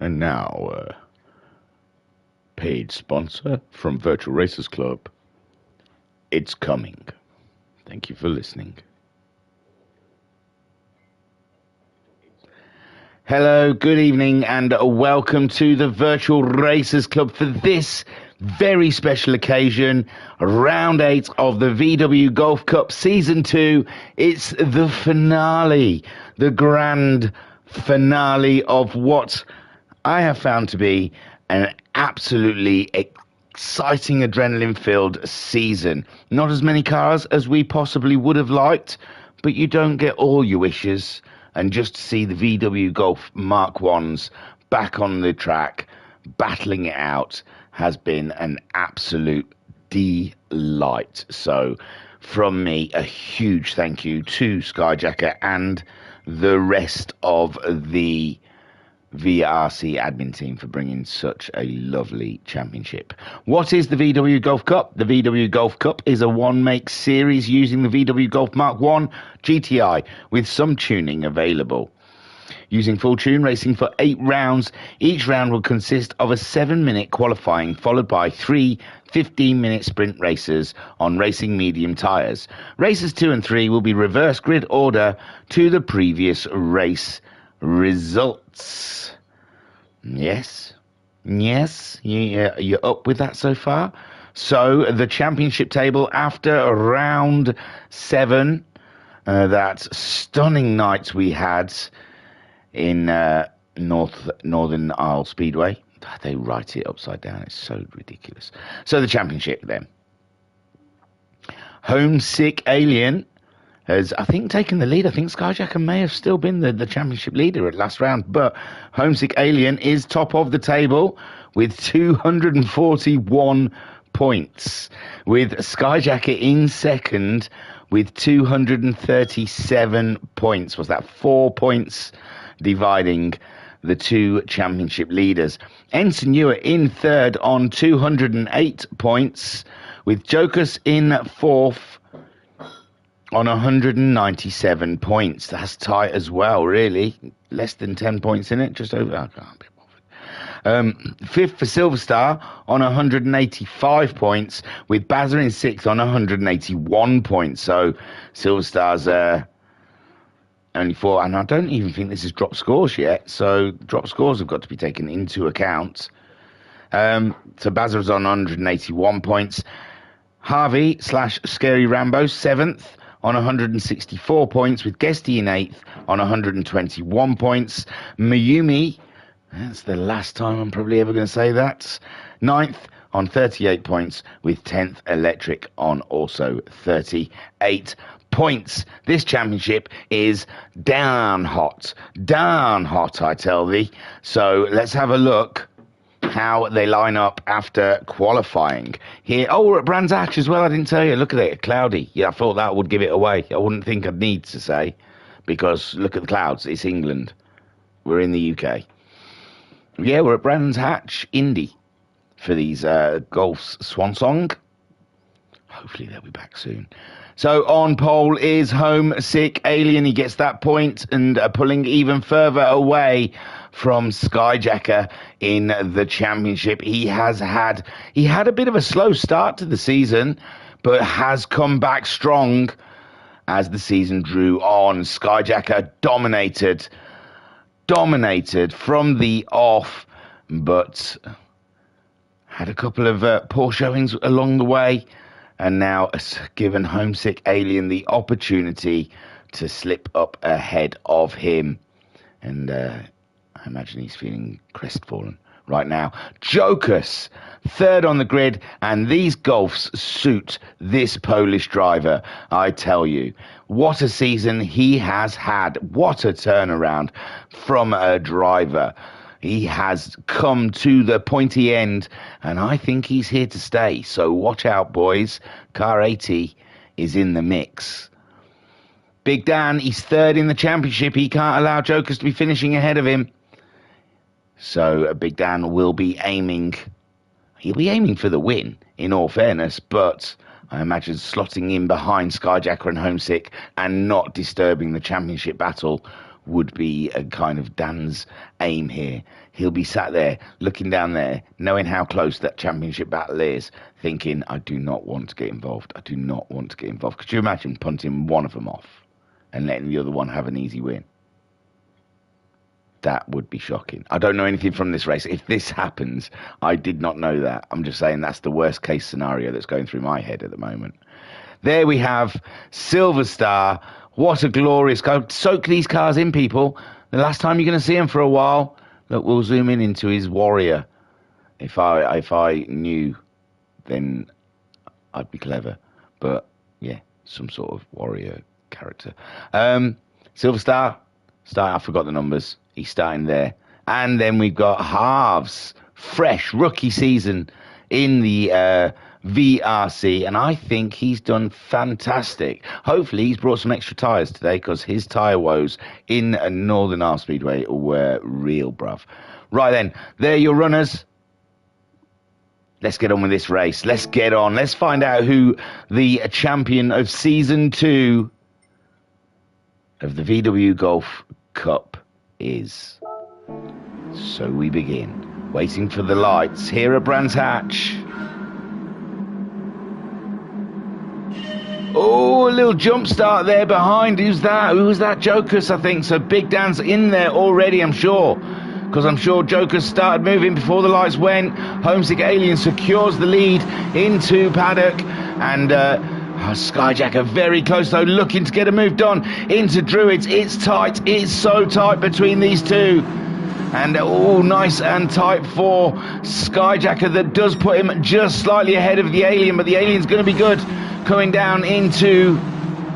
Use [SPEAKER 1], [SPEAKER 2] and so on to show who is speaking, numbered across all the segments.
[SPEAKER 1] And now, paid sponsor from Virtual Racers Club. It's coming. Thank you for listening. Hello, good evening, and welcome to the Virtual Racers Club for this very special occasion, round 8 of the VW Golf Cup Season 2. It's the finale, the grand finale of what I have found to be an absolutely exciting, adrenaline-filled season. Not as many cars as we possibly would have liked, but you don't get all your wishes. And just to see the VW Golf Mark 1s back on the track, battling it out, has been an absolute delight. So, from me, a huge thank you to Skyjacker and the rest of the VRC admin team for bringing such a lovely championship. What is the VW Golf Cup? The VW Golf Cup is a one-make series using the VW Golf Mark 1 GTI with some tuning available. Using full tune racing for 8 rounds, each round will consist of a 7-minute qualifying followed by 3 15-minute sprint races on racing medium tyres. Races 2 and 3 will be reverse grid order to the previous race results. Yes, you're up with that so far? So the championship table after round 7, that stunning night we had in Northern Isle Speedway. They write it upside down. It's so ridiculous. So the championship then. Homesick Alien has, I think, taken the lead. I think Skyjacker may have still been the championship leader at last round, but Homesick Alien is top of the table with 241 points, with Skyjacker in second with 237 points. Was that 4 points dividing the two championship leaders? Ensign Ewer in third on 208 points, with Jokus in fourth on 197 points. That's tight as well, really. Less than 10 points in it, just over. I can't be bothered. Fifth for Silverstar on 185 points, with Bazza in sixth on 181 points. So Silverstar's only 4, and I don't even think this is drop scores yet, so drop scores have got to be taken into account. So Bazza's on 181 points. Harvey / Scary Rambo 7th on 164 points, with Guesty in 8th on 121 points. Mayumi, that's the last time I'm probably ever going to say that, 9th on 38 points, with 10th Electric on also 38 points. This championship is down hot, I tell thee. So let's have a look how they line up after qualifying here. Oh, we're at Brands Hatch as well. I didn't tell you. Look at it, cloudy. Yeah, I thought that would give it away. I wouldn't think I'd need to say, because look at the clouds. It's England. We're in the UK. Yeah, we're at Brands Hatch Indy for these Golf's Swan Song. Hopefully they'll be back soon. So on pole is Homesick Alien. He gets that point and pulling even further away from Skyjacker in the championship. He had a bit of a slow start to the season, but has come back strong as the season drew on. Skyjacker dominated from the off, but had a couple of poor showings along the way, and now has given Homesick Alien the opportunity to slip up ahead of him. And I imagine he's feeling crestfallen right now. Jokus, third on the grid, and these Golfs suit this Polish driver, I tell you. What a season he has had. What a turnaround from a driver. He has come to the pointy end, and I think he's here to stay. So watch out, boys. Car 80 is in the mix. Big Dan, he's third in the championship. He can't allow Jokus to be finishing ahead of him. So Big Dan will be aiming. He'll be aiming for the win, in all fairness, but I imagine slotting in behind Skyjacker and Homesick and not disturbing the championship battle would be a kind of Dan's aim here. He'll be sat there, looking down there, knowing how close that championship battle is, thinking, I do not want to get involved. I do not want to get involved. Could you imagine punting one of them off and letting the other one have an easy win? That would be shocking. I don't know anything from this race. If this happens, I did not know that. I'm just saying that's the worst case scenario that's going through my head at the moment. There we have Silver Star. What a glorious car. Soak these cars in, people. The last time you're going to see him for a while. Look, we'll zoom in into his Warrior. If I knew, then I'd be clever. But, yeah, some sort of Warrior character. Silver Star. I forgot the numbers. He's starting there. And then we've got Halves. Fresh rookie season in the VRC. And I think he's done fantastic. Hopefully he's brought some extra tyres today, because his tyre woes in Northern Isles Speedway were real, bruv. Right then, there are your runners. Let's get on with this race. Let's get on. Let's find out who the champion of Season 2 of the VW Golf Cup is. So we begin, waiting for the lights here at Brands Hatch. Oh, a little jump start there behind. Who's that? Who's that? Jocus, I think. So Big Dan's in there already, I'm sure, because I'm sure Jocus started moving before the lights went. Homesick Alien secures the lead into paddock, and Skyjacker very close though, looking to get a move done into Druids. It's tight. It's so tight between these two. And nice and tight for Skyjacker. That does put him just slightly ahead of the Alien, but the Alien's going to be good coming down into...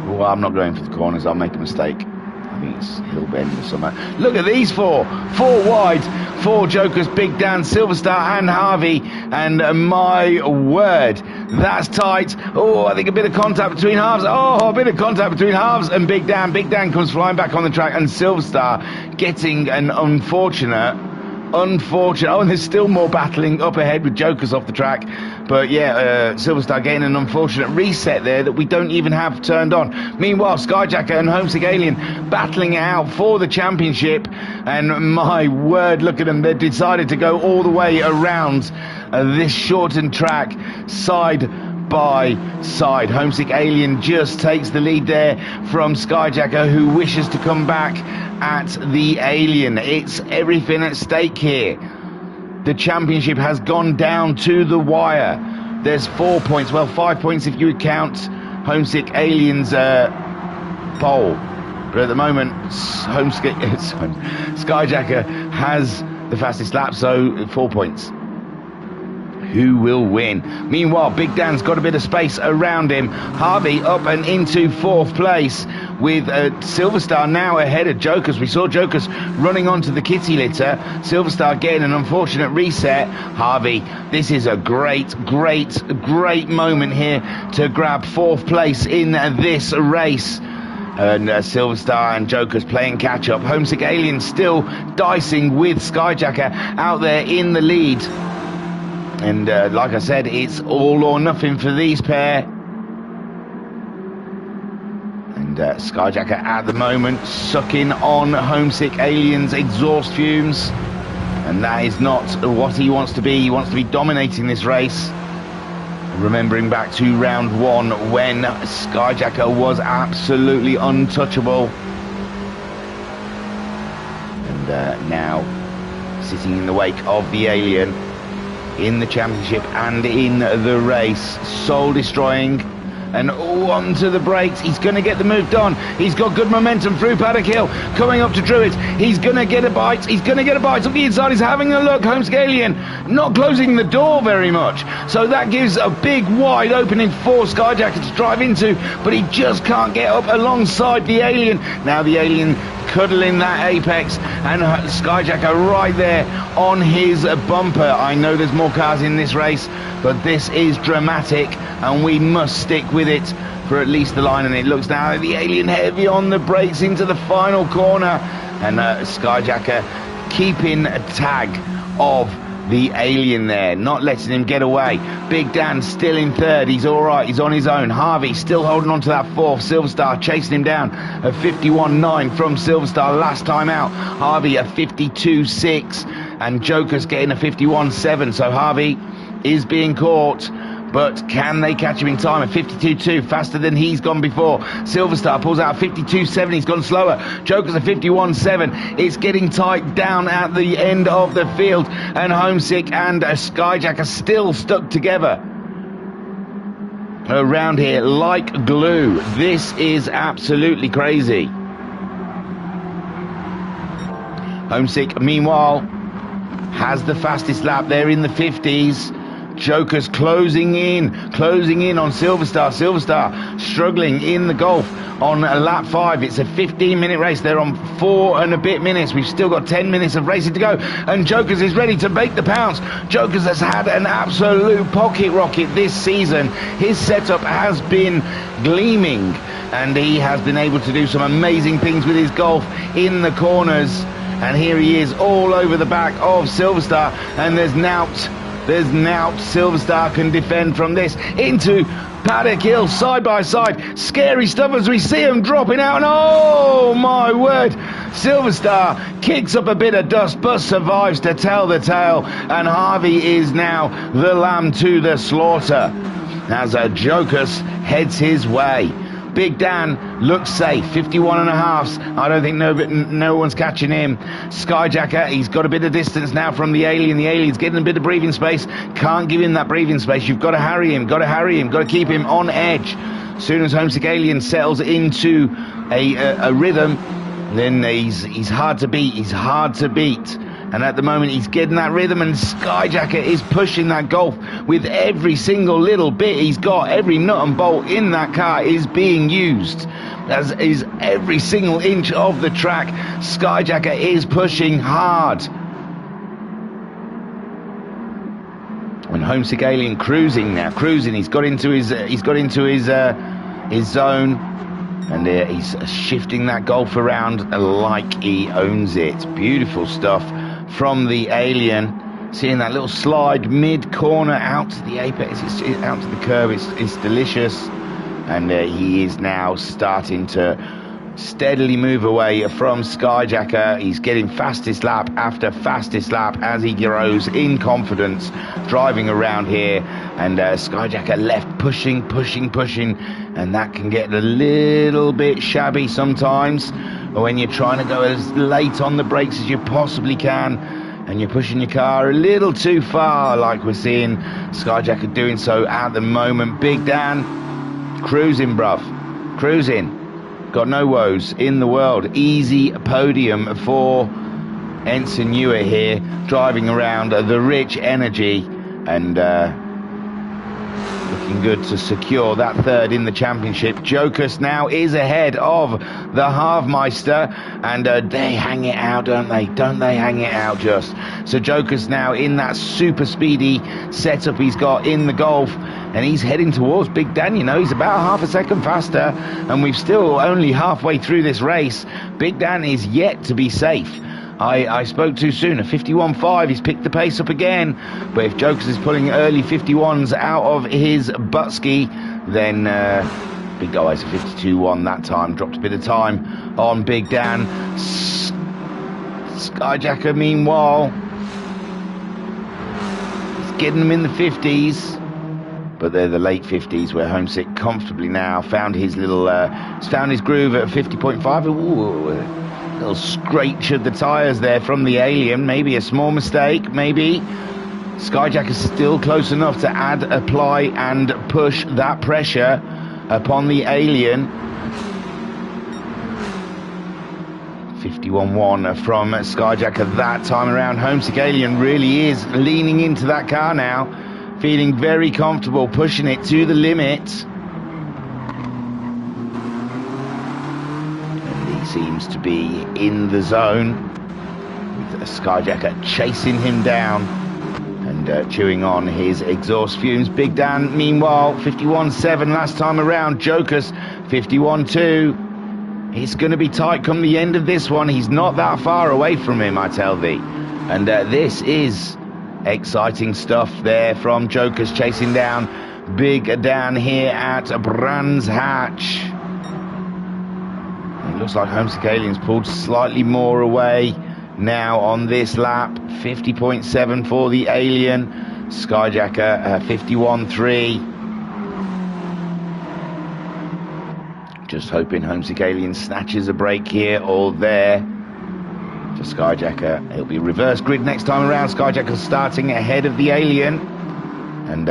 [SPEAKER 1] Well, I'm not going for the corners. I'll make a mistake. I think it's Hillbend or something. Look at these four wide. 4 Jokers, Big Dan, Silver Star and Harvey. And my word, that's tight. Oh, I think a bit of contact between Halves. Oh, a bit of contact between Halves and Big Dan. Big Dan comes flying back on the track, and Silver Star getting an unfortunate. Oh, and there's still more battling up ahead with Jokers off the track. But yeah, Silver Star getting an unfortunate reset there that we don't even have turned on. Meanwhile, Skyjacker and Homesick Alien battling it out for the championship. And my word, look at them. They decided to go all the way around this shortened track, side by side. Homesick Alien just takes the lead there from Skyjacker, who wishes to come back at the Alien. It's everything at stake here. The championship has gone down to the wire. There's 4 points, well 5 points if you would count Homesick Alien's pole, but at the moment Skyjacker has the fastest lap, so 4 points. Who will win? Meanwhile, Big Dan's got a bit of space around him. Harvey up and into 4th place, with Silver Star now ahead of Jokers. We saw Jokers running onto the kitty litter. Silver Star getting an unfortunate reset. Harvey, this is a great moment here to grab 4th place in this race. And Silver Star and Jokers playing catch up. Homesick Alien still dicing with Skyjacker out there in the lead. And like I said, it's all or nothing for these pair. And Skyjacker at the moment sucking on Homesick Alien's exhaust fumes. And that is not what he wants to be. He wants to be dominating this race. Remembering back to round 1 when Skyjacker was absolutely untouchable. And now sitting in the wake of the Alien in the championship and in the race, soul destroying, and onto the brakes. He's going to get the move done. He's got good momentum through Paddock Hill, coming up to Druids. He's going to get a bite. Up the inside. He's having a look. Homesick Alien not closing the door very much, so that gives a big wide opening for Skyjacker to drive into, but he just can't get up alongside the Alien. Now the Alien cuddling that apex, and Skyjacker right there on his bumper. I know there's more cars in this race, but this is dramatic, and we must stick with it for at least the line. And it looks now like the Alien heavy on the brakes into the final corner, and Skyjacker keeping a tag of the Alien there, not letting him get away. Big Dan still in third. He's all right. He's on his own. Harvey still holding on to that fourth. Silverstar chasing him down. A 51.9 from Silverstar last time out. Harvey a 52.6 and Joker's getting a 51.7. So Harvey is being caught. But can they catch him in time? A 52.2, faster than he's gone before. Silverstar pulls out a 52.7, he's gone slower. Joker's a 51.7. It's getting tight down at the end of the field. And Homesick and Skyjack are still stuck together around here like glue. This is absolutely crazy. Homesick, meanwhile, has the fastest lap. They're in the 50s. Joker's closing in on Silverstar. Silverstar struggling in the Gulf on lap 5. It's a 15-minute race. They're on 4 and a bit minutes. We've still got 10 minutes of racing to go. And Jokers is ready to make the pounce. Jokers has had an absolute pocket rocket this season. His setup has been gleaming. And he has been able to do some amazing things with his Golf in the corners. And here he is all over the back of Silverstar. And there's Nout. Silverstar can defend from this into Paddock Hill side by side. Scary stuff as we see him dropping out. And oh my word, Silverstar kicks up a bit of dust but survives to tell the tale. And Harvey is now the lamb to the slaughter as Jokers heads his way. Big Dan looks safe, 51.5. I don't think no one's catching him. Skyjacker, he's got a bit of distance now from the Alien. The Alien's getting a bit of breathing space. Can't give him that breathing space. You've got to harry him, got to keep him on edge. As soon as Homesick Alien settles into a rhythm, then he's hard to beat. And at the moment he's getting that rhythm, and Skyjacker is pushing that Golf with every single little bit he's got. Every nut and bolt in that car is being used, as is every single inch of the track. Skyjacker is pushing hard. And Homesick Alien cruising. He's got into his zone, and he's shifting that Golf around like he owns it. Beautiful stuff from the Alien. Seeing that little slide mid-corner out to the apex, out to the curve, it's delicious. And he is now starting to steadily move away from Skyjacker. He's getting fastest lap after fastest lap as he grows in confidence, driving around here. And Skyjacker left pushing, and that can get a little bit shabby sometimes when you're trying to go as late on the brakes as you possibly can, and you're pushing your car a little too far, like we're seeing Skyjacker doing so at the moment. Big Dan cruising, got no woes in the world. Easy podium for Ensign Ewer here, driving around the Rich Energy, and looking good to secure that third in the championship. Jokus now is ahead of the Halfmeister, and they hang it out, don't they? Hang it out just. So Jokus now in that super speedy setup he's got in the Golf, and he's heading towards Big Dan. You know, he's about half a second faster, and we've still only halfway through this race. Big Dan is yet to be safe. I spoke too soon. A 51.5, he's picked the pace up again. But if Jokers is pulling early 51s out of his buttski, then Big Guy's a 52.1 that time. Dropped a bit of time on Big Dan. Skyjacker, meanwhile, he's getting them in the 50s. But they're the late 50s where Homesick comfortably now found his little, found his groove at 50.5. Ooh, little scratch of the tyres there from the Alien. Maybe a small mistake, maybe. Skyjack is still close enough to apply and push that pressure upon the Alien. 51.1 from Skyjacker that time around. Homesick Alien really is leaning into that car now, feeling very comfortable, pushing it to the limit. Seems to be in the zone, with Skyjacker chasing him down and chewing on his exhaust fumes. Big Dan, meanwhile, 51.7 last time around. Jokers, 51.2. It's going to be tight come the end of this one. He's not that far away from him, I tell thee. And this is Exciting stuff there from Jokers chasing down Big Dan here at Brands Hatch. It looks like Homesick Alien's pulled slightly more away now on this lap. 50.7 for the Alien. Skyjacker 51.3. Just hoping Homesick Alien snatches a break here or there. To Skyjacker, it'll be reverse grid next time around. Skyjacker starting ahead of the Alien, and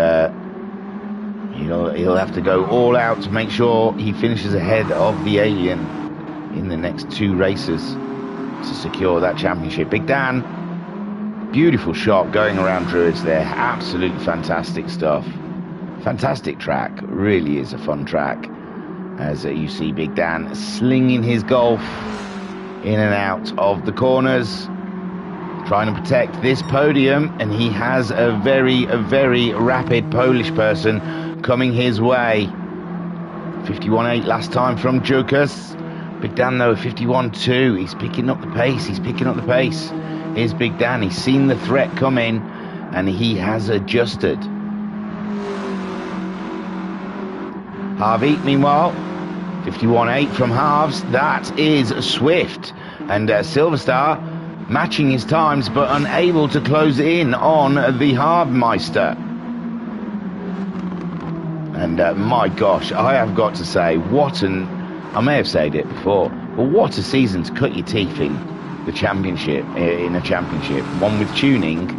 [SPEAKER 1] he'll have to go all out to make sure he finishes ahead of the Alien in the next 2 races to secure that championship. Big Dan, beautiful shot going around Druids there. Absolutely fantastic stuff. Fantastic track. Really is a fun track. As you see Big Dan slinging his Golf in and out of the corners, trying to protect this podium, and he has a very rapid Polish person coming his way. 51.8 last time from Jokers. Big Dan though 51.2. He's picking up the pace. Here's Big Dan. He's seen the threat coming and he has adjusted. Harvey meanwhile 51.8 from Halves. That is swift. And Silverstar matching his times but unable to close in on the Harbmeister. And my gosh, I have got to say, I may have said it before, but what a season to cut your teeth in the championship, in a championship. One with tuning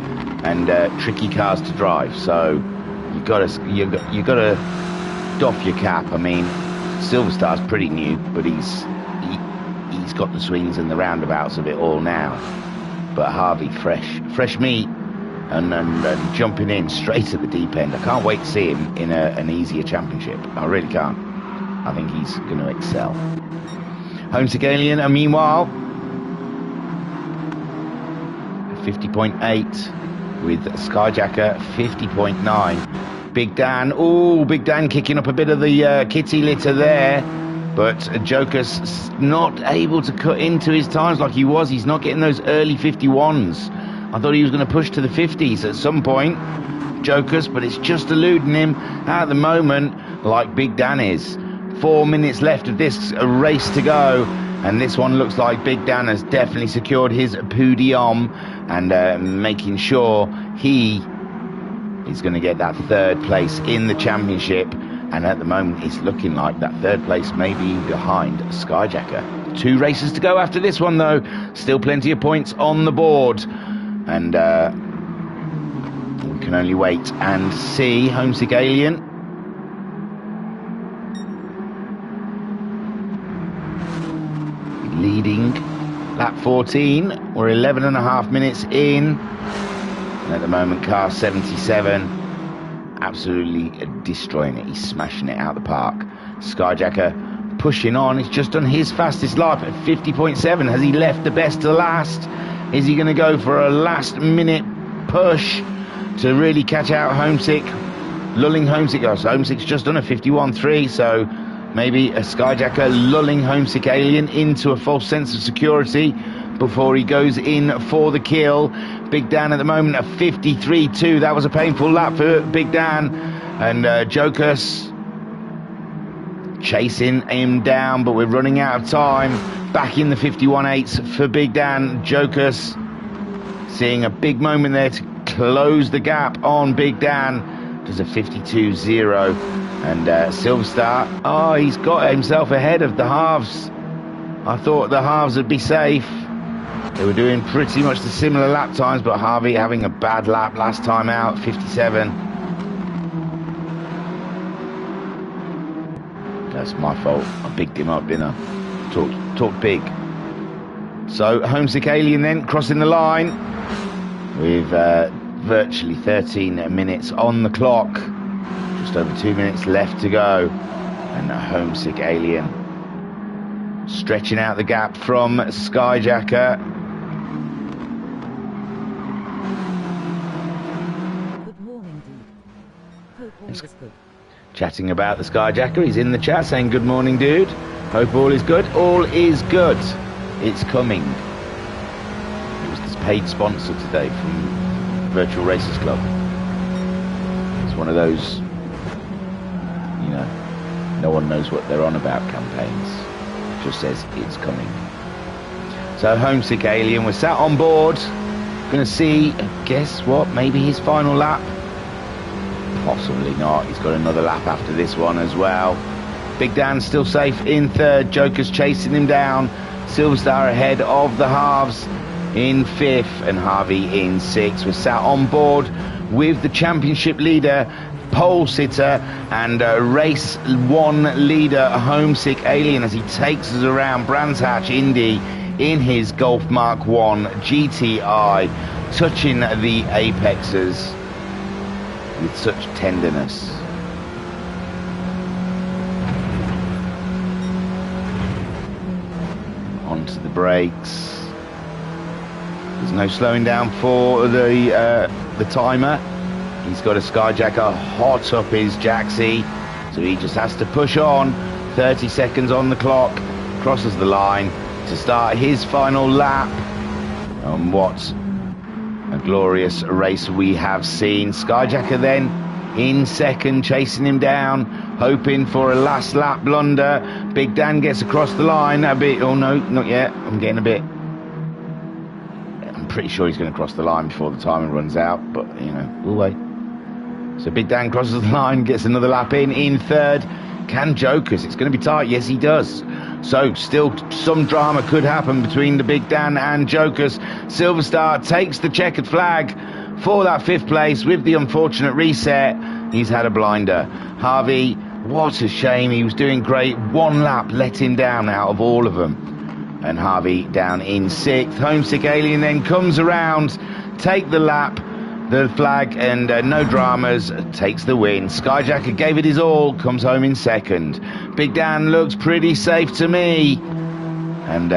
[SPEAKER 1] and tricky cars to drive. So you gotta doff your cap. I mean, Silverstar's pretty new, but he's got the swings and the roundabouts of it all now. But Harvey, fresh meat, and jumping in straight at the deep end. I can't wait to see him in an easier championship. I really can't. I think he's going to excel. Homesick Alien, and meanwhile 50.8 with Skyjacker 50.9. Big Dan, Big Dan kicking up a bit of the kitty litter there, but Jokers not able to cut into his times like he was. He's not getting those early 51s. I thought he was going to push to the 50s at some point, Jokers, but it's just eluding him at the moment, like Big Dan is. 4 minutes left of this race to go, and this one looks like Big Dan has definitely secured his podium and making sure he is going to get that 3rd place in the championship. And at the moment it's looking like that 3rd place may be behind Skyjacker. 2 races to go after this one though. Still plenty of points on the board, and we can only wait and see. Homesick Alien leading lap 14. We're 11.5 minutes in, and at the moment car 77 absolutely destroying it. He's smashing it out the park. Skyjacker pushing on. He's just done his fastest lap at 50.7. Has he left the best to last? Is he going to go for a last minute push to really catch out Homesick, lulling Homesick? So Homesick's just done a 51.3, so maybe a Skyjacker lulling Homesick Alien into a false sense of security before he goes in for the kill. Big Dan at the moment at 53.2. That was a painful lap for Big Dan, and Jokers chasing him down, but we're running out of time. Back in the 51.8s for Big Dan. Jokers seeing a big moment there to close the gap on Big Dan. Does a 52.0, and Silverstar, he's got himself ahead of the Halves. I thought the Halves would be safe. They were doing pretty much the similar lap times, but Harvey having a bad lap last time out, 57. That's my fault. I bigged him up, didn't I? Talked big. So Homesick Alien then crossing the line with virtually 13 minutes on the clock. Just over 2 minutes left to go. And Homesick Alien stretching out the gap from Skyjacker.
[SPEAKER 2] Good morning, dude. Hope all is good.
[SPEAKER 1] Chatting about the Skyjacker. He's in the chat saying, good morning, dude. Hope all is good. All is good. It's coming. It was this paid sponsor today from Virtual Racers Club. It's one of those, you know, no one knows what they're on about campaigns. It just says it's coming. So Homesick Alien, we're sat on board. Going to see, guess what, maybe his final lap? Possibly not. He's got another lap after this one as well. Big Dan still safe in third. Joker's chasing him down. Silverstar ahead of the halves in fifth, and Harvey in sixth. We're sat on board with the championship leader, pole sitter, and race one leader, Homesick Alien, as he takes us around Brands Hatch Indy in his Golf Mark 1 GTI, touching the apexes with such tenderness. Onto the brakes. There's no slowing down for the timer. He's got a Skyjacker hot up his jacksie, so he just has to push on. 30 seconds on the clock. Crosses the line to start his final lap. And what a glorious race we have seen. Skyjacker then in second, chasing him down, hoping for a last lap blunder. Big Dan gets across the line a bit. Oh no, not yet. I'm getting a bit. I'm pretty sure he's going to cross the line before the timer runs out, but you know, we'll wait. So Big Dan crosses the line, gets another lap in third. Can Jokers? It's going to be tight. Yes, he does. So still some drama could happen between the Big Dan and Jokers. Silverstar takes the checkered flag for that fifth place with the unfortunate reset. He's had a blinder. Harvey, what a shame. He was doing great. One lap let him down out of all of them. And Harvey down in sixth. Homesick Alien then comes around, take the lap, the flag, and no dramas, takes the win. Skyjacker gave it his all, comes home in second. Big Dan looks pretty safe to me. And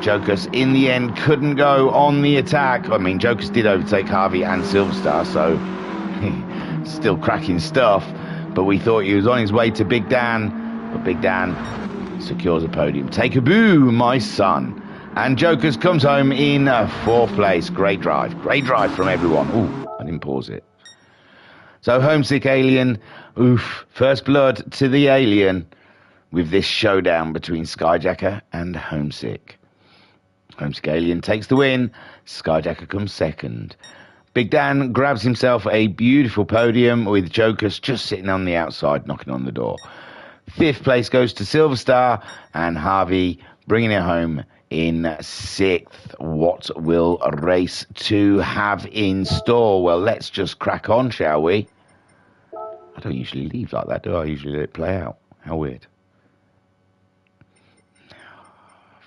[SPEAKER 1] Jokers in the end couldn't go on the attack. I mean, Jokers did overtake Harvey and Silverstar, so still cracking stuff. But we thought he was on his way to Big Dan. But Big Dan secures a podium. Take a boo, my son. And Jokers comes home in fourth place. Great drive from everyone. Ooh, I didn't pause it. So Homesick Alien, oof, first blood to the Alien with this showdown between Skyjacker and Homesick. Homesick Alien takes the win. Skyjacker comes second. Big Dan grabs himself a beautiful podium with Jokers just sitting on the outside, knocking on the door. Fifth place goes to Silverstar, and Harvey bringing it home in sixth. What will race 2 have in store? Well, let's just crack on, shall we? I don't usually leave like that, do I? I usually let it play out. How weird.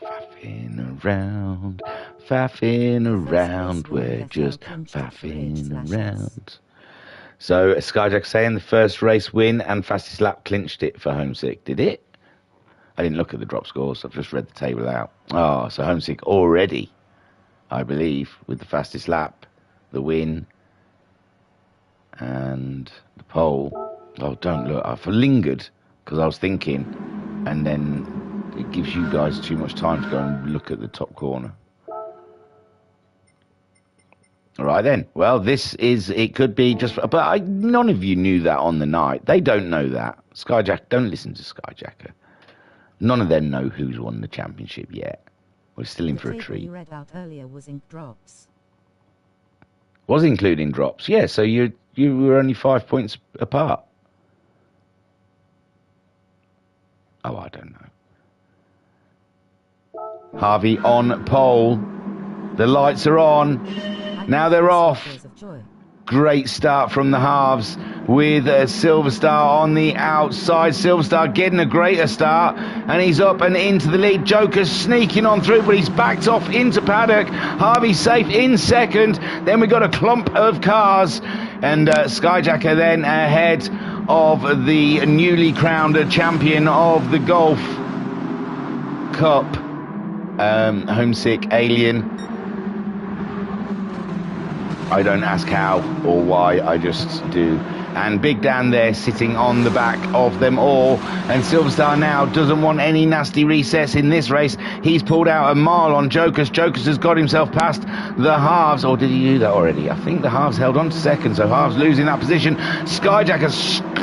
[SPEAKER 1] Faffing around, we're just faffing around. So Skyjack saying the first race win and fastest lap clinched it for Homesick. Did it? I didn't look at the drop scores. I've just read the table out. Oh, so Homesick already, I believe, with the fastest lap, the win, and the pole. Oh, don't look. I've lingered because I was thinking, and then it gives you guys too much time to go and look at the top corner. All right, then. Well, it could be just... But none of you knew that on the night. They don't know that. Skyjack, don't listen to Skyjacker. None of them know who's won the championship yet. We're still in for a treat.
[SPEAKER 2] You read out earlier was in drops.
[SPEAKER 1] Was including drops, yeah. So you were only 5 points apart. Oh, I don't know. Harvey on pole. The lights are on. Now they're off. Great start from the halves with Silverstar on the outside. Silverstar getting a greater start, and he's up and into the lead. Joker's sneaking on through, but he's backed off into paddock. Harvey safe in second. Then we got a clump of cars, and Skyjacker then ahead of the newly crowned champion of the Golf Cup, Homesick Alien. I don't ask how or why, I just do. And Big Dan there sitting on the back of them all. And Silverstar now doesn't want any nasty recess in this race. He's pulled out a mile on Jokers. Jokers has got himself past the halves, or did he do that already? I think the halves held on to second, so halves losing that position. Skyjacker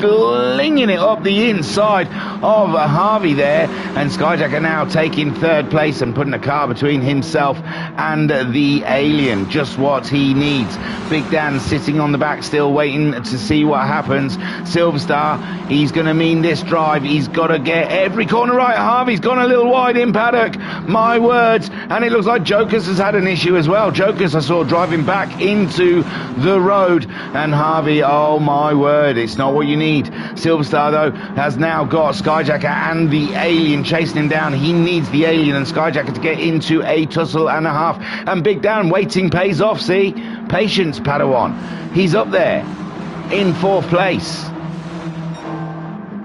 [SPEAKER 1] slinging it up the inside of Harvey there, and Skyjacker now taking third place and putting a car between himself and the Alien. Just what he needs. Big Dan sitting on the back still waiting to see what happens. Silverstar, he's going to mean this drive. He's got to get every corner right. Harvey's gone a little wide in paddock. My words. And it looks like Jokers has had an issue as well. Jokers I saw driving back into the road. And Harvey, oh my word, it's not what you need. Silverstar, though, has now got Skyjacker and the Alien chasing him down. He needs the Alien and Skyjacker to get into a tussle and a half. And Big Dan waiting pays off, see? Patience, Padawan. He's up there in fourth place.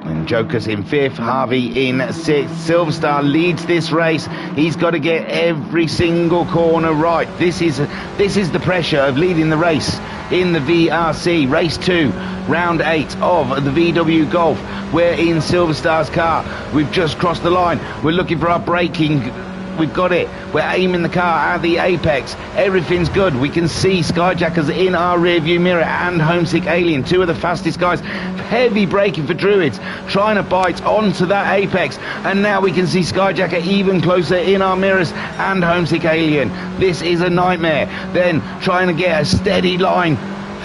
[SPEAKER 1] And Jokers in fifth, Harvey in sixth. Silverstar leads this race. He's got to get every single corner right. This is the pressure of leading the race in the VRC. Race 2, round 8 of the VW Golf. We're in Silverstar's car. We've just crossed the line. We're looking for our braking. We've got it. We're aiming the car at the apex. Everything's good. We can see Skyjackers in our rear view mirror and Homesick Alien, two of the fastest guys. Heavy braking for Druids, trying to bite onto that apex. And now we can see Skyjacker even closer in our mirrors and Homesick Alien. This is a nightmare. Then trying to get a steady line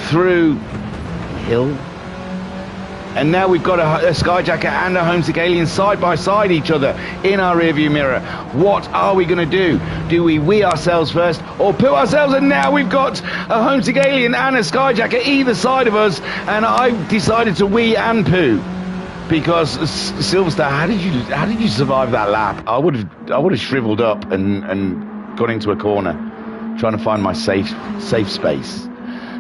[SPEAKER 1] through hill. And now we've got a Skyjacker and a Homesick Alien side by side each other in our rearview mirror. What are we going to do? Do we ourselves first or poo ourselves? And now we've got a Homesick Alien and a Skyjacker either side of us. And I've decided to wee and poo. Because Silverstar, how did you survive that lap? I would have shriveled up and gone into a corner, trying to find my safe space.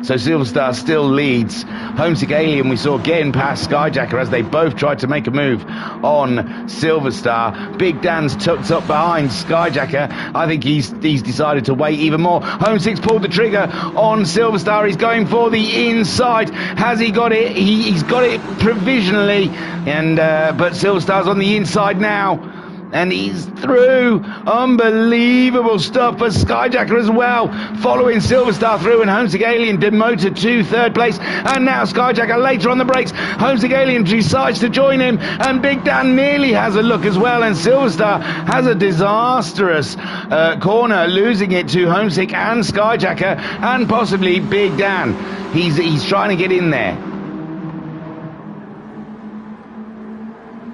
[SPEAKER 1] So Silverstar still leads. Homesick Alien we saw getting past Skyjacker as they both tried to make a move on Silverstar. Big Dan's tucked up behind Skyjacker. I think he's decided to wait even more. Homesick's pulled the trigger on Silverstar. He's going for the inside. Has he got it? He's got it provisionally. And but Silverstar's on the inside now. And he's through. Unbelievable stuff for Skyjacker as well. Following Silverstar through, and Homesick Alien demoted to third place. And now Skyjacker later on the brakes. Homesick Alien decides to join him. And Big Dan nearly has a look as well. And Silverstar has a disastrous corner, losing it to Homesick and Skyjacker. And possibly Big Dan. He's trying to get in there.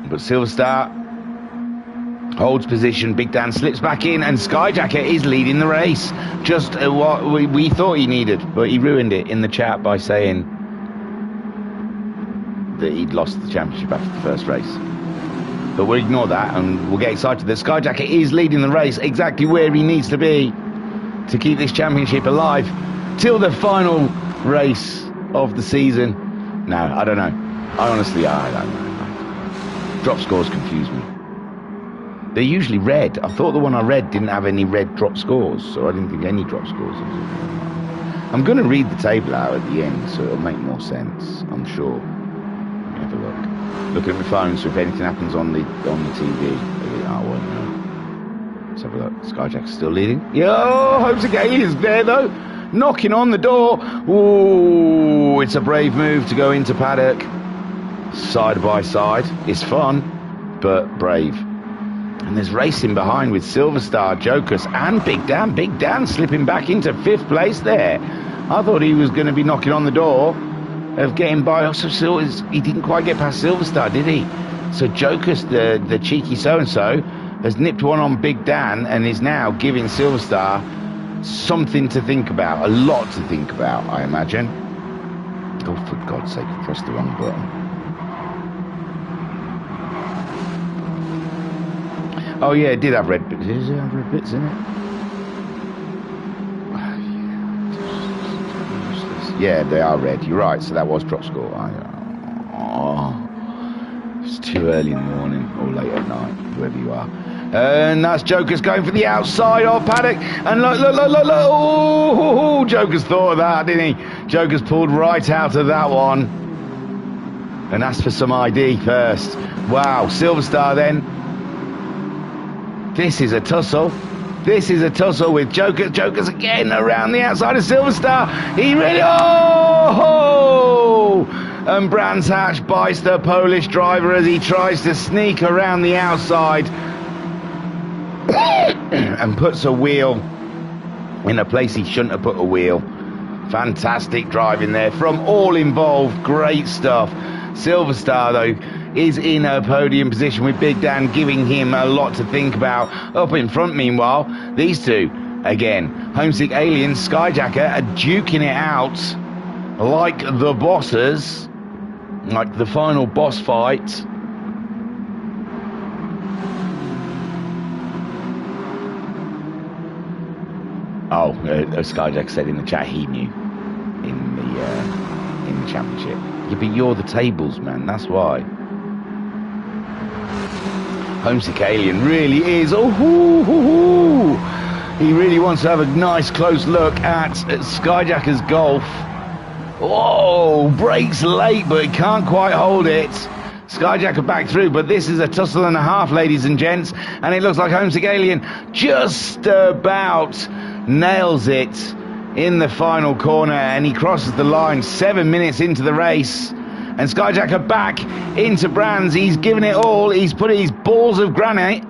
[SPEAKER 1] But Silverstar holds position. Big Dan slips back in, and Skyjacker is leading the race. Just what we thought he needed, but he ruined it in the chat by saying that he'd lost the championship after the first race. But we'll ignore that, and we'll get excited that Skyjacker is leading the race exactly where he needs to be to keep this championship alive till the final race of the season. No, I don't know. I don't know. Drop scores confuse me. They're usually red. I thought the one I read didn't have any red drop scores, so I didn't think any drop scores. I'm going to read the table out at the end, so it'll make more sense, I'm sure. Let me have a look. Look at my phone, so if anything happens on the TV, I won't know. Let's have a look. Skyjack's still leading. Yo, Homesick Alien's there, though. Knocking on the door. Ooh, it's a brave move to go into paddock. Side by side. It's fun, but brave. And there's racing behind with Silverstar, Jokers, and Big Dan. Big Dan slipping back into fifth place there. I thought he was going to be knocking on the door of getting by. Also, he didn't quite get past Silverstar, did he? So Jokers, the cheeky so-and-so, has nipped one on Big Dan and is now giving Silverstar something to think about. A lot to think about, I imagine. Oh, for God's sake, I pressed the wrong button. Oh yeah, it did have red bits. Does it have red bits in it? Yeah, they are red. You're right. So that was drop score. It's too early in the morning or late at night, wherever you are. And that's Jokers going for the outside of paddock. And look. Oh, Jokers thought of that, didn't he? Jokers pulled right out of that one and asked for some ID first. Wow, Silverstar then. This is a tussle. This is a tussle with Joker. Joker's again around the outside of Silver Star. He really... Oh! And Brands Hatch bites the Polish driver as he tries to sneak around the outside and puts a wheel in a place he shouldn't have put a wheel. Fantastic driving there from all involved. Great stuff. Silver Star, though, is in a podium position with Big Dan giving him a lot to think about. Up in front, meanwhile, these two, again, Homesick Alien, Skyjacker are duking it out like the bosses, like the final boss fight. Oh, Skyjacker said in the chat he knew in the championship. Yeah, but you're the tables, man, that's why. Homesick Alien really is. Oh, he really wants to have a nice close look at Skyjacker's Golf. Oh, brakes late, but he can't quite hold it. Skyjacker back through, but this is a tussle and a half, ladies and gents, and it looks like Homesick Alien just about nails it in the final corner, and he crosses the line 7 minutes into the race. And Skyjacker back into Brands. He's given it all. He's put his balls of granite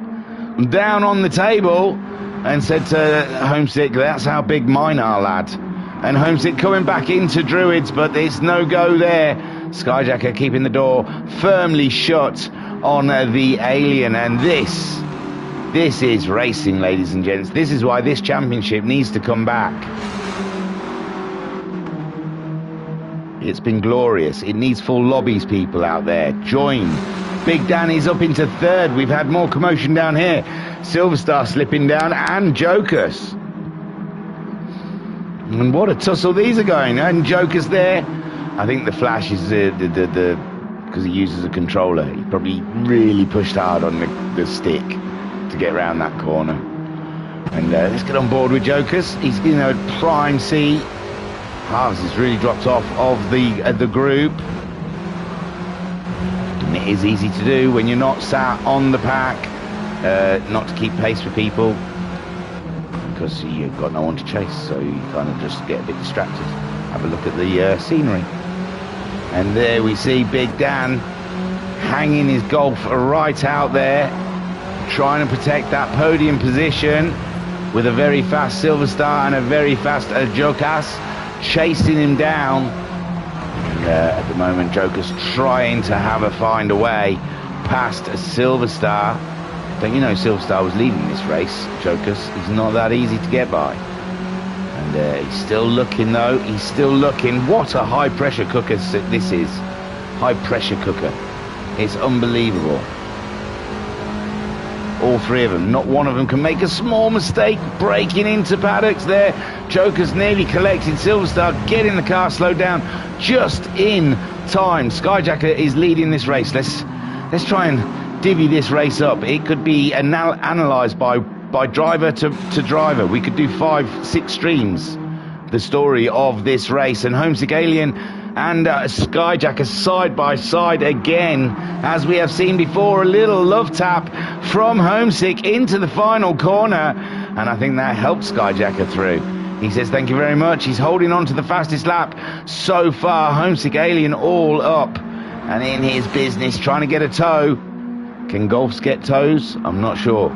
[SPEAKER 1] down on the table and said to Homesick, that's how big mine are, lad. And Homesick coming back into Druids, but it's no go there. Skyjacker keeping the door firmly shut on the Alien. And this is racing, ladies and gents. This is why this championship needs to come back. It's been glorious. It needs full lobbies, people out there. Join. Big Danny's up into third. We've had more commotion down here. Silver Star slipping down and Jokus. And what a tussle these are going. And Jokus there. I think the Flash is because he uses a controller. He probably really pushed hard on the stick to get around that corner. And let's get on board with Jokus. He's in a prime seat. Halves has really dropped off of the group. And it is easy to do when you're not sat on the pack, not to keep pace with people, because you've got no one to chase, so you kind of just get a bit distracted. Have a look at the scenery. And there we see Big Dan hanging his Golf right out there, trying to protect that podium position with a very fast Silver Star and a very fast Jokas chasing him down. And, at the moment, Joker's trying to find a way past a Silver Star. Don't you know Silver Star was leading this race? Joker's, he's not that easy to get by. And he's still looking, though. He's still looking. What a high pressure cooker this is. High pressure cooker. It's unbelievable. All three of them, not one of them can make a small mistake breaking into paddocks there. Joker's nearly collected. Silver Star getting the car slowed down just in time. Skyjacker is leading this race. Let's try and divvy this race up. It could be analysed by driver to driver. We could do 5-6 streams, the story of this race. And Homesick Alien and Skyjacker side by side again, as we have seen before. A little love tap from Homesick into the final corner, and I think that helped Skyjacker through. He says thank you very much. He's holding on to the fastest lap so far. Homesick Alien all up and in his business, trying to get a tow. Can Golfs get tows? I'm not sure.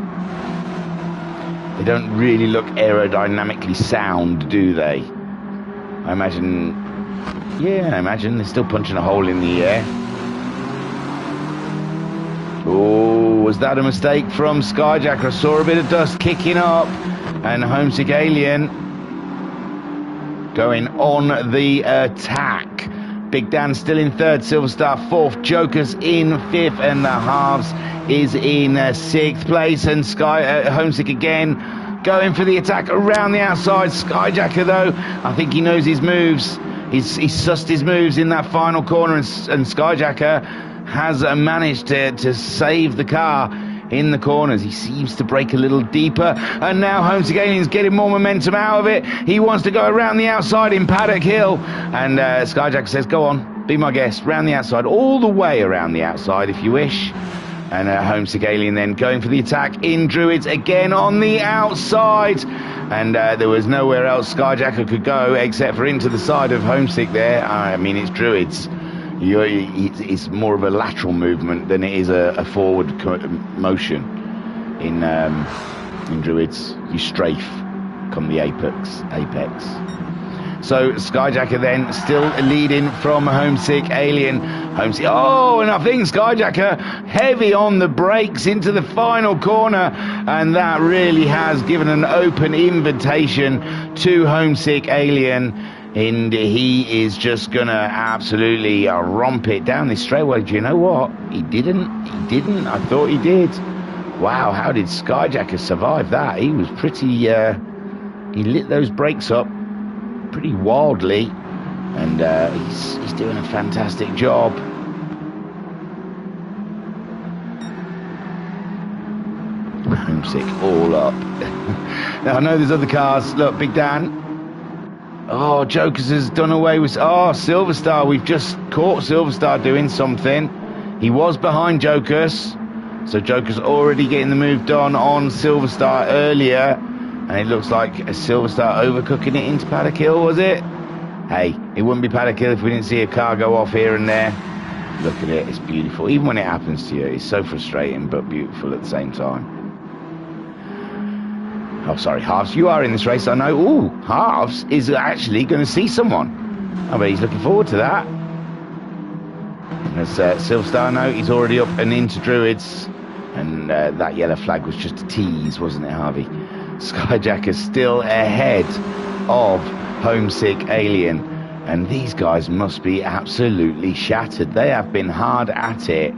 [SPEAKER 1] They don't really look aerodynamically sound, do they? I imagine they're still punching a hole in the air. Oh, was that a mistake from Skyjacker? I saw a bit of dust kicking up, and Homesick Alien going on the attack. Big Dan still in third, Silver Star fourth, Joker's in fifth, and the halves is in sixth place. And Homesick again going for the attack around the outside. Skyjacker, though, I think he knows his moves. He's sussed his moves in that final corner, and Skyjacker has managed to save the car in the corners. He seems to break a little deeper, and now Homesick Alien's getting more momentum out of it. He wants to go around the outside in Paddock Hill, and Skyjacker says, go on, be my guest, round the outside, all the way around the outside if you wish. And Homesick Alien then going for the attack in Druids again on the outside. And there was nowhere else Skyjacker could go except for into the side of Homesick there. I mean, it's Druids. It's more of a lateral movement than it is a forward motion. In Druids, you strafe come the apex. So Skyjacker then still leading from Homesick Alien. Oh, and I think Skyjacker heavy on the brakes into the final corner, and that really has given an open invitation to Homesick Alien, and he is just gonna absolutely romp it down this straightaway. Do you know what? He didn't. I thought he did. Wow, how did Skyjacker survive that? He was pretty. He lit those brakes up pretty wildly, and he's doing a fantastic job. Homesick all up. Now I know there's other cars. Look, Big Dan. Oh, Jokers has done away with. Oh, Silverstar. We've just caught Silverstar doing something. He was behind Jokers, so Jokers already getting the move done on Silverstar earlier. And it looks like a Silverstar overcooking it into Paddock Hill, was it? Hey, it wouldn't be Paddock Hill if we didn't see a car go off here and there. Look at it, it's beautiful. Even when it happens to you, it's so frustrating but beautiful at the same time. Oh, sorry, Halves, you are in this race, I know. Ooh, Halves is actually going to see someone. I bet he's looking forward to that. As Silverstar, no, he's already up and into Druids. And that yellow flag was just a tease, wasn't it, Harvey? Skyjacker still ahead of Homesick Alien, and these guys must be absolutely shattered. They have been hard at it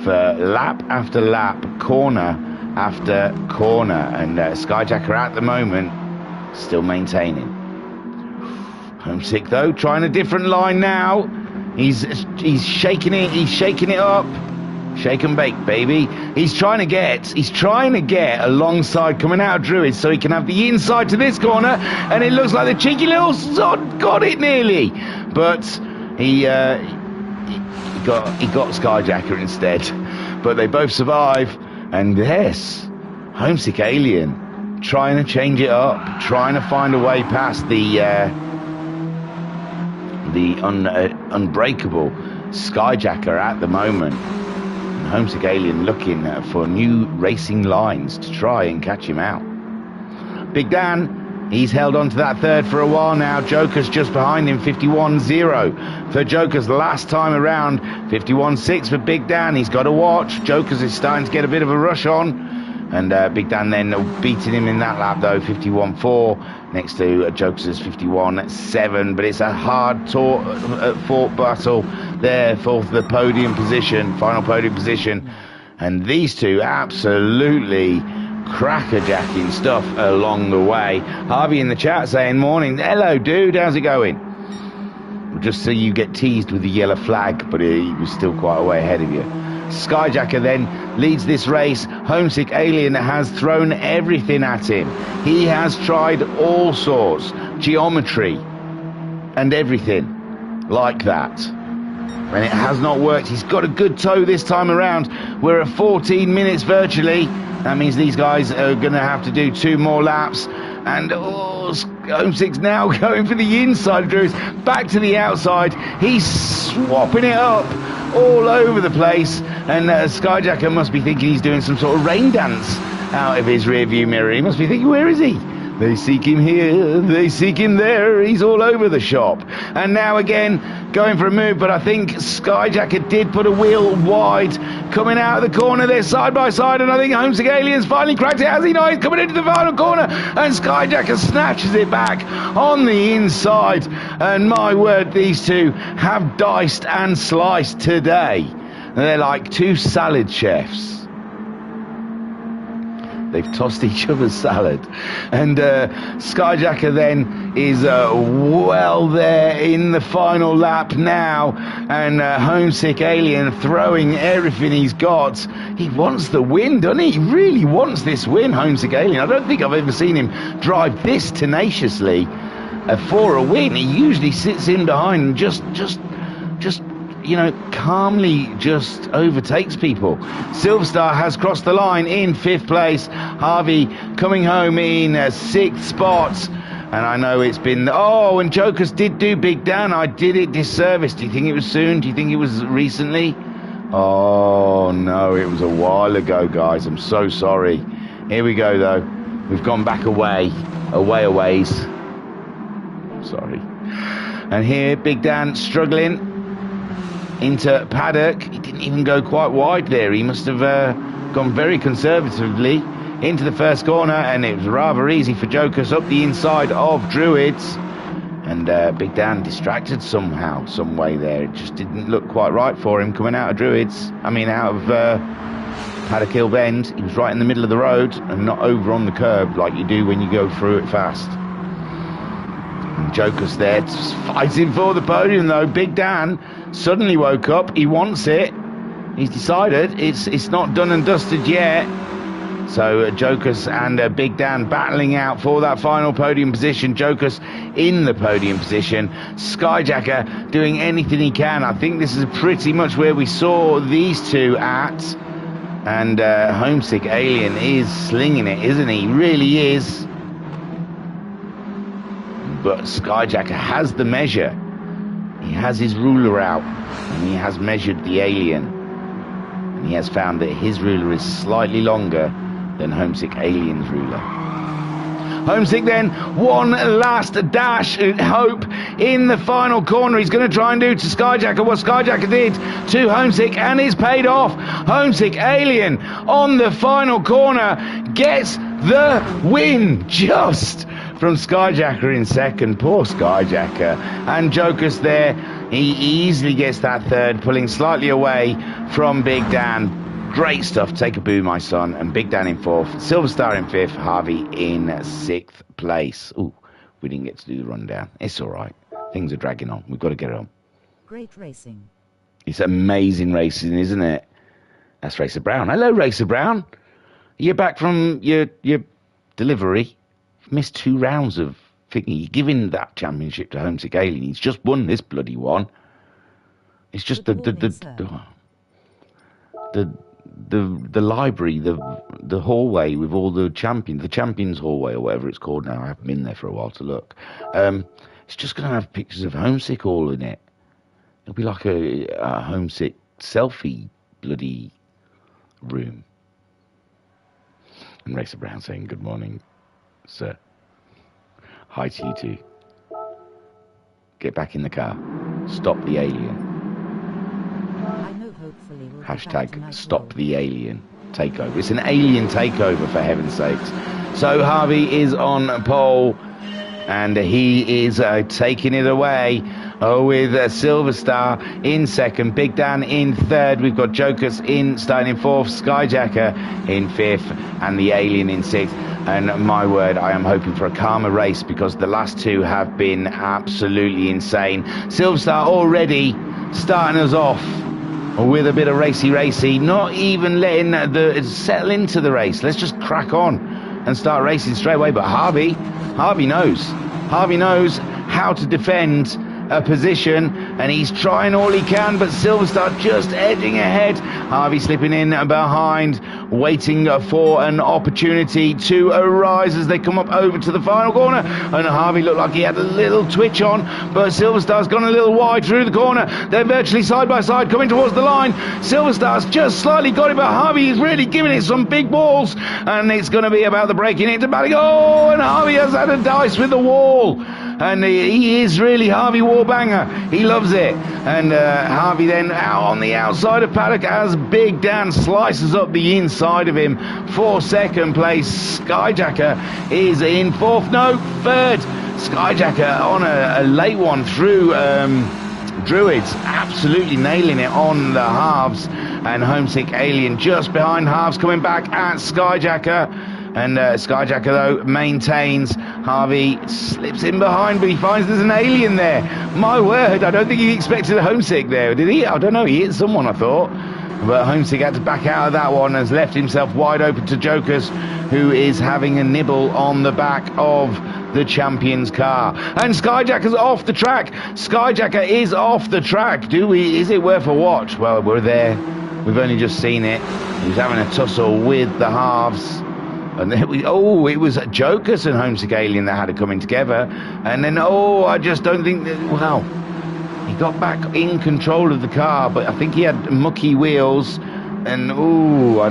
[SPEAKER 1] for lap after lap, corner after corner, and Skyjacker at the moment still maintaining. Homesick though, trying a different line now. He's shaking it up. Shake and bake, baby. He's trying to get alongside coming out of Druids so he can have the inside to this corner, and it looks like the cheeky little sod got it nearly, but he got Skyjacker instead. But they both survive, and yes, Homesick Alien trying to change it up, trying to find a way past the unbreakable Skyjacker at the moment. Homesick Alien looking for new racing lines to try and catch him out. Big Dan, he's held on to that third for a while now. Joker's just behind him, 51-0 for Joker's last time around. 51-6 for Big Dan. He's got to watch. Joker's is starting to get a bit of a rush on. And Big Dan then beating him in that lap though, 51-4 next to Jokers' 51-7. But it's a hard fought battle there for the podium position, final podium position. And these two absolutely crackerjacking stuff along the way. Harvey in the chat saying, morning, hello dude, how's it going? Just so you get teased with the yellow flag, but he was still quite a way ahead of you. Skyjacker then leads this race. Homesick Alien has thrown everything at him. He has tried all sorts, geometry and everything like that, and it has not worked. He's got a good toe this time around. We're at 14 minutes virtually. That means these guys are going to have to do 2 more laps. And Homesick's now going for the inside, Drews. Back to the outside. He's swapping it up all over the place. And Skyjacker must be thinking he's doing some sort of rain dance out of his rear view mirror. He must be thinking, where is he? They seek him here, they seek him there. He's all over the shop. And now again, going for a move, but I think Skyjacker did put a wheel wide. Coming out of the corner there, side by side, and I think Homesick Alien's finally cracked it. Has he not? He's coming into the final corner, and Skyjacker snatches it back on the inside. And my word, these two have diced and sliced today. They're like 2 salad chefs. They've tossed each other's salad. And Skyjacker then is well there in the final lap now. And Homesick Alien throwing everything he's got. He wants the win, doesn't he? He really wants this win, Homesick Alien. I don't think I've ever seen him drive this tenaciously for a win. He usually sits in behind and just calmly just overtakes people. Silverstar has crossed the line in 5th place. Harvey coming home in 6th spot. And I know it's been... Oh, and Jokers did do Big Dan. I did it disservice. Do you think it was soon? Do you think it was recently? Oh, no, it was a while ago, guys. I'm so sorry. Here we go, though. We've gone back a ways. Sorry. And here, Big Dan struggling into paddock. He didn't even go quite wide there. He must have gone very conservatively into the first corner, and it was rather easy for Jokers up the inside of Druids. And Big Dan distracted somehow, some way there. It just didn't look quite right for him coming out of Druids. I mean, out of Paddock Hill Bend. He was right in the middle of the road and not over on the curb like you do when you go through it fast. And Jokers there just fighting for the podium, though. Big Dan suddenly woke up. He wants it. He's decided it's not done and dusted yet. So Jokers and Big Dan battling out for that final podium position. Jokers in the podium position. Skyjacker doing anything he can. I think this is pretty much where we saw these two at. And Homesick Alien is slinging it, isn't he? He really is. But Skyjacker has the measure. He has his ruler out. And he has measured the Alien. And he has found that his ruler is slightly longer than Homesick Alien's ruler. Homesick then, one last dash and hope in the final corner. He's going to try and do to Skyjacker what Skyjacker did to Homesick, and it's paid off. Homesick Alien on the final corner gets the win just from Skyjacker in second. Poor Skyjacker. And Jokers there, he easily gets that third, pulling slightly away from Big Dan. Great stuff. Take a boo, my son. And Big Dan in 4th. Silverstar in 5th. Harvey in 6th place. Ooh, we didn't get to do the rundown. It's all right. Things are dragging on. We've got to get on.
[SPEAKER 2] Great racing.
[SPEAKER 1] It's amazing racing, isn't it? That's Racer Brown. Hello, Racer Brown. You're back from your delivery. You've missed 2 rounds of thinking. You're giving that championship to Homesick Alien. He's just won this bloody one. It's just the library, the hallway with all the champions hallway or whatever it's called now. I haven't been there for a while to look. It's just going to have pictures of Homesick all in it. It'll be like a Homesick selfie bloody room. And Racer Brown saying, good morning, sir. Hi to you too. Get back in the car. Stop the Alien. Hashtag stop the Alien takeover. It's an Alien takeover, for heaven's sakes. So Harvey is on pole, and he is taking it away with Silverstar in second, Big Dan in third. We've got Jokers starting in 4th, Skyjacker in 5th, and the Alien in 6th. And my word, I am hoping for a calmer race, because the last 2 have been absolutely insane. Silverstar already starting us off with a bit of racy, not even letting settle into the race. Let's just crack on and start racing straight away. But Harvey knows how to defend a position, and he's trying all he can, but Silverstar just edging ahead. Harvey slipping in behind, waiting for an opportunity to arise as they come up over to the final corner. And Harvey looked like he had a little twitch on, but Silverstar's gone a little wide through the corner. They're virtually side by side coming towards the line. Silverstar's just slightly got it, but Harvey is really giving it some big balls, and it's going to be about the breaking into batting. Oh, and Harvey has had a dice with the wall. And he is really Harvey Warbanger. He loves it. And Harvey then out on the outside of paddock as Big Dan slices up the inside of him for second place. Skyjacker is in 4th, no, 3rd. Skyjacker on a late one through Druids, absolutely nailing it on the halves. And Homesick Alien just behind halves, coming back at Skyjacker. And Skyjacker, though, maintains. Harvey slips in behind, but he finds there's an Alien there. My word, I don't think he expected a Homesick there, did he? I don't know, he hit someone, I thought. But Homesick had to back out of that one, has left himself wide open to Jokers, who is having a nibble on the back of the champion's car. And Skyjacker's off the track. Skyjacker is off the track. Is it worth a watch? Well, we're there. We've only just seen it. He's having a tussle with the halves. And then it was Jokers and Homesick Alien that had it coming together. And then, I just don't think that, wow. He got back in control of the car, but I think he had mucky wheels. And, I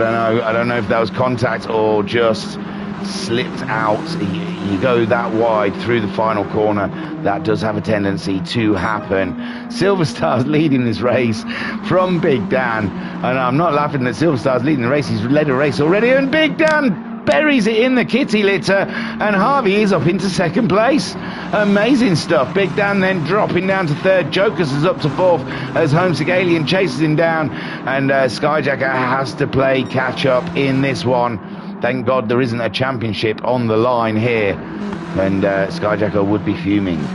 [SPEAKER 1] don't know if that was contact or just slipped out. You go that wide through the final corner, that does have a tendency to happen. Silver Star's leading this race from Big Dan, and I'm not laughing that Silver Star's leading the race. He's led a race already, and Big Dan buries it in the kitty litter, and Harvey is up into second place. Amazing stuff. Big Dan then dropping down to third. Jokers is up to fourth as Homesick Alien chases him down, and Skyjacker has to play catch up in this one. Thank God there isn't a championship on the line here, and Skyjacker would be fuming.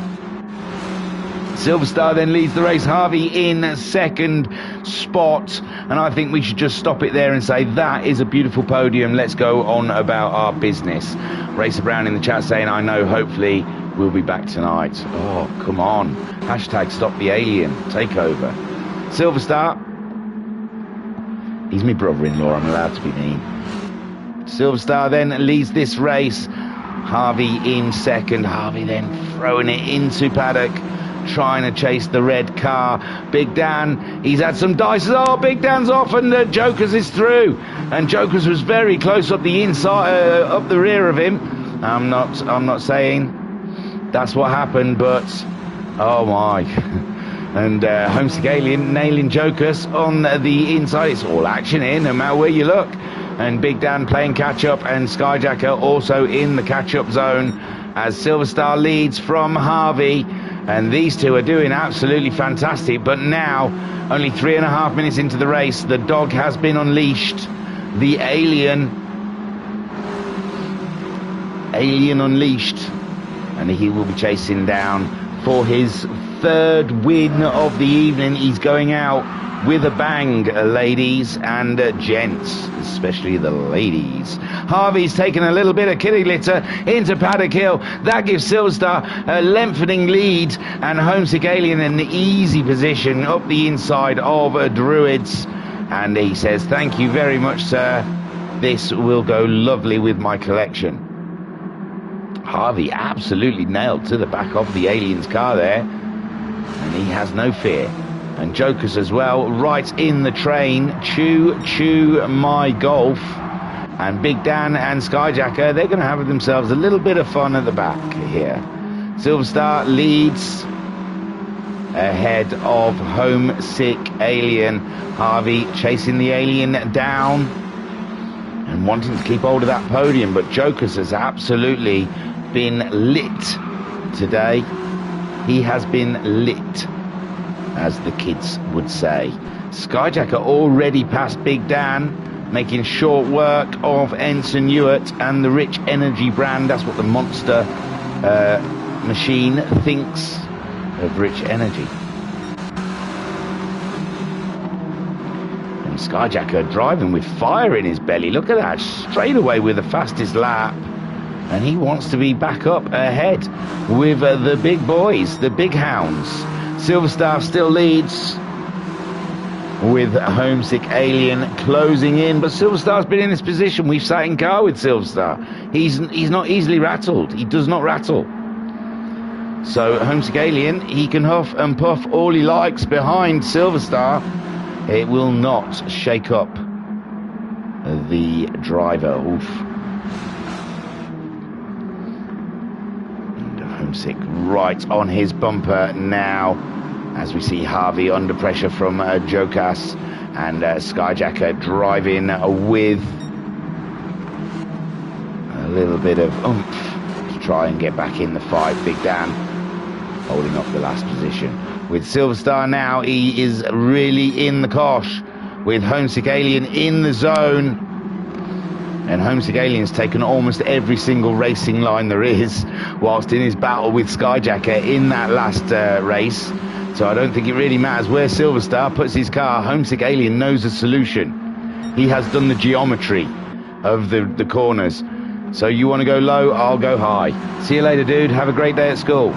[SPEAKER 1] Silver Star then leads the race. Harvey in second spot, and I think we should just stop it there and say that is a beautiful podium. Let's go on about our business. Racer Brown in the chat saying, I know, hopefully we'll be back tonight. Oh, come on. Hashtag stop the alien takeover. Silver Star, he's my brother-in-law, I'm allowed to be mean. Silver Star then leads this race. Harvey in second. Harvey then throwing it into paddock, trying to chase the red car. Big Dan, he's had some dice. Big Dan's off, and Jokers is through. And Jokers was very close up the inside, up the rear of him. I'm not saying that's what happened, but oh my. And Homesick Alien nailing Jokers on the inside. It's all action here, no matter where you look. And Big Dan playing catch-up, and Skyjacker also in the catch-up zone as Silver Star leads from Harvey. And these two are doing absolutely fantastic. But now, only 3.5 minutes into the race, the dog has been unleashed. The alien unleashed. And he will be chasing down for his third win of the evening. He's going out with a bang, ladies and gents, especially the ladies. Harvey's taken a little bit of kitty litter into Paddock Hill. That gives Silver Star a lengthening lead, and Homesick Alien in the easy position up the inside of Druids. And he says, thank you very much, sir. This will go lovely with my collection. Harvey absolutely nailed to the back of the alien's car there, and he has no fear. And Jokers as well, right in the train. Choo my Golf. And Big Dan and Skyjacker, they're going to have themselves a little bit of fun at the back here. Silver Star leads ahead of Homesick Alien. Harvey chasing the alien down and wanting to keep hold of that podium, but Jokers has absolutely been lit today. He has been lit, as the kids would say. Skyjacker already past Big Dan, making short work of Ensign Ewart and the Rich Energy brand. That's what the monster machine thinks of Rich Energy. And Skyjacker driving with fire in his belly. Look at that, straight away with the fastest lap. And he wants to be back up ahead with the big boys, the big hounds. Silver Star still leads with Homesick Alien closing in, but Silver Star's been in this position. We've sat in car with Silver Star. He's not easily rattled. He does not rattle. So Homesick Alien, he can huff and puff all he likes behind Silver Star. It will not shake up the driver. Oof. Homesick right on his bumper now, as we see Harvey under pressure from Jokas, and Skyjacker driving with a little bit of oomph to try and get back in the fight. Big Dan holding up the last position. With Silver Star now, he is really in the cosh, with Homesick Alien in the zone. And Homesick Alien's taken almost every single racing line there is, whilst in his battle with Skyjacker in that last race. So I don't think it really matters where Silver Star puts his car. Homesick Alien knows the solution. He has done the geometry of the corners. So you want to go low, I'll go high. See you later, dude. Have a great day at school.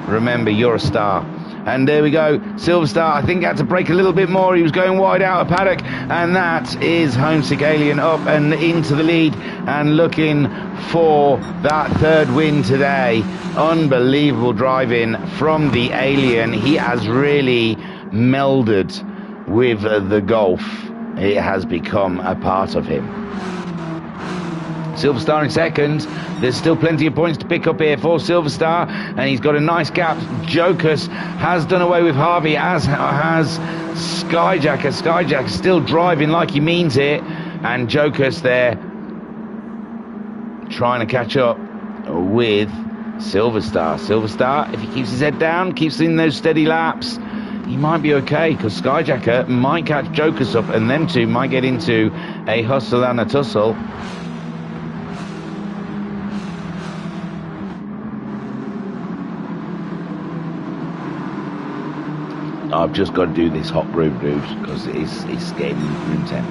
[SPEAKER 1] Remember, you're a star. And there we go. Silverstar, I think, had to brake a little bit more. He was going wide out of paddock. And that is Homesick Alien up and into the lead and looking for that third win today. Unbelievable driving from the Alien. He has really melded with the Golf. It has become a part of him. Silverstar in second. There's still plenty of points to pick up here for Silverstar, and he's got a nice gap. Jokus has done away with Harvey, as has Skyjacker. Skyjacker still driving like he means it, and Jokus there trying to catch up with Silverstar. Silverstar, if he keeps his head down, keeps in those steady laps, he might be okay, because Skyjacker might catch Jokus up, and them two might get into a hustle and a tussle. I've just got to do this hot brew, dude, because it's getting room temp.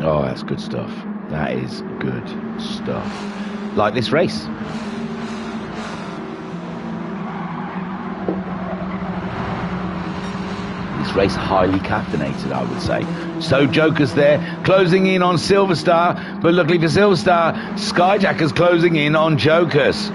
[SPEAKER 1] Oh, that's good stuff. That is good stuff. Like this race. This race highly caffeinated, I would say. So Jokus there, closing in on Silverstar, but luckily for Silverstar, Skyjacker's closing in on Jokus.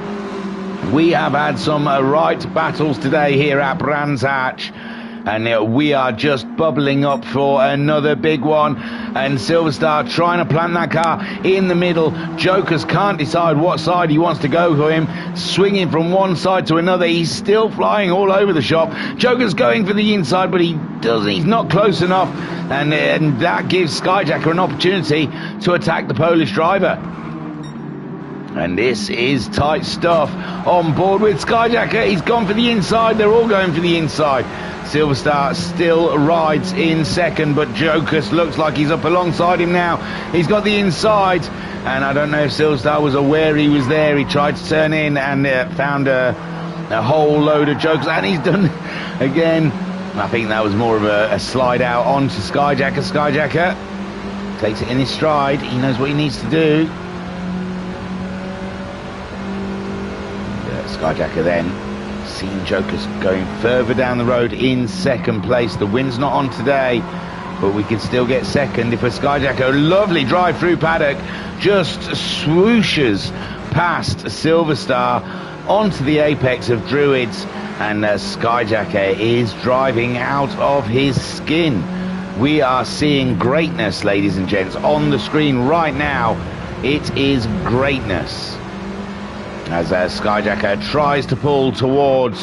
[SPEAKER 1] We have had some right battles today here at Brands Hatch, and we are just bubbling up for another big one. And Silverstar trying to plant that car in the middle. Jokus can't decide what side he wants to go for him, swinging from one side to another. He's still flying all over the shop. Jokus going for the inside, but he's not close enough, and that gives Skyjacker an opportunity to attack the Polish driver. And this is tight stuff on board with Skyjacker. He's gone for the inside. They're all going for the inside. Silverstar still rides in second, but Jokus looks like he's up alongside him now. He's got the inside, and I don't know if Silverstar was aware he was there. He tried to turn in and found a whole load of Jokus, and he's done again. I think that was more of a slide out onto Skyjacker. Skyjacker takes it in his stride. He knows what he needs to do. Skyjacker then seeing Jokus going further down the road in second place. The wind's not on today, but we can still get second if a Skyjacker. Lovely drive through paddock, just swooshes past Silverstar onto the apex of Druids, and Skyjacker is driving out of his skin. We are seeing greatness, ladies and gents, on the screen right now. It is greatness. As Skyjacker tries to pull towards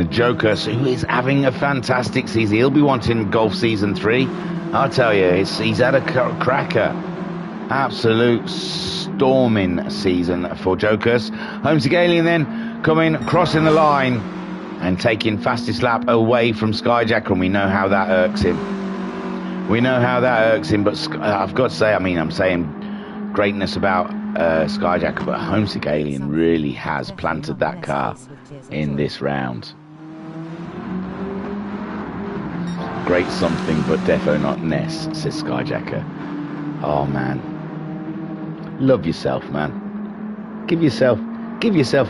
[SPEAKER 1] Jokus, who is having a fantastic season. He'll be wanting Golf Season 3. I'll tell you, he's had a cracker. Absolute storming season for Jokus. Homesick Alien then coming, crossing the line and taking fastest lap away from Skyjacker, and we know how that irks him. But I've got to say, I'm saying greatness about Skyjacker, but Homesick Alien really has planted that car in this round. Great something, but defo not Ness, says Skyjacker. Oh man, love yourself, man. Give yourself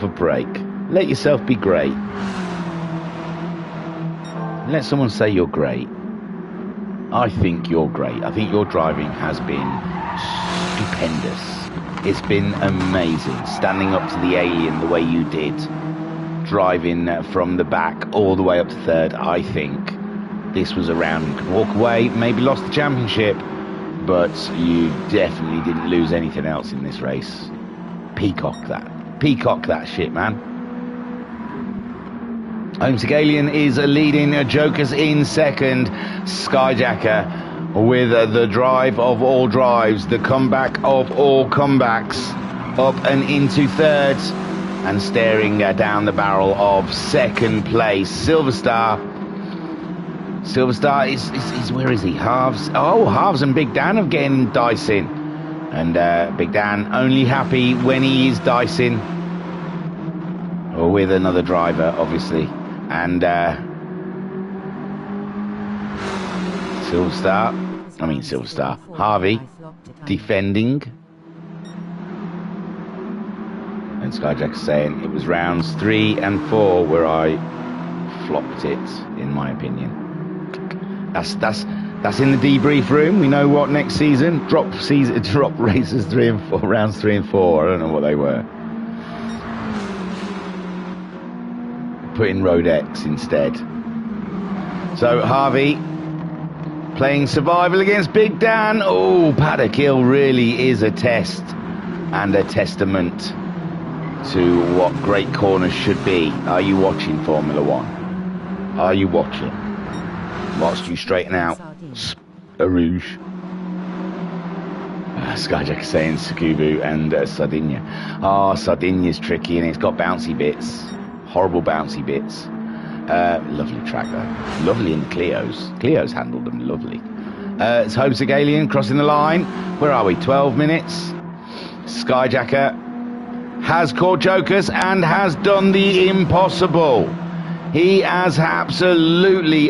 [SPEAKER 1] a break. Let yourself be great. Let someone say you're great. I think you're great. I think your driving has been stupendous. It's been amazing, standing up to the Alien the way you did, driving from the back all the way up to third. I think this was a round you could walk away, maybe lost the championship, but you definitely didn't lose anything else in this race. Peacock that shit, man. Homesick Alien is leading, Jokus in second. Skyjacker with the drive of all drives, the comeback of all comebacks, up and into third, and staring down the barrel of second place. Silverstar is where is he? Halves and Big Dan have getting dicing, and Big Dan only happy when he is dicing, or with another driver, obviously, and Silverstar I mean Silver Star. Harvey defending. And Skyjacker saying it was rounds 3 and 4 where I flopped it, in my opinion. That's in the debrief room. We know what next season. Drop races 3 and 4, rounds 3 and 4. I don't know what they were. Put in Road X instead. So Harvey playing survival against Big Dan. Oh, Paddock Hill really is a test and a testament to what great corners should be. Are you watching Formula One? Are you watching? Whilst you straighten out a Rouge. Skyjacker saying Sukubu and Sardinia. Ah, Sardinia's tricky and it's got bouncy bits. Horrible bouncy bits. Lovely track though. Lovely in the Clios. Clios handled them lovely. It's Homesick Alien crossing the line. Where are we? 12 minutes. Skyjacker has caught Jokers and has done the impossible. He has absolutely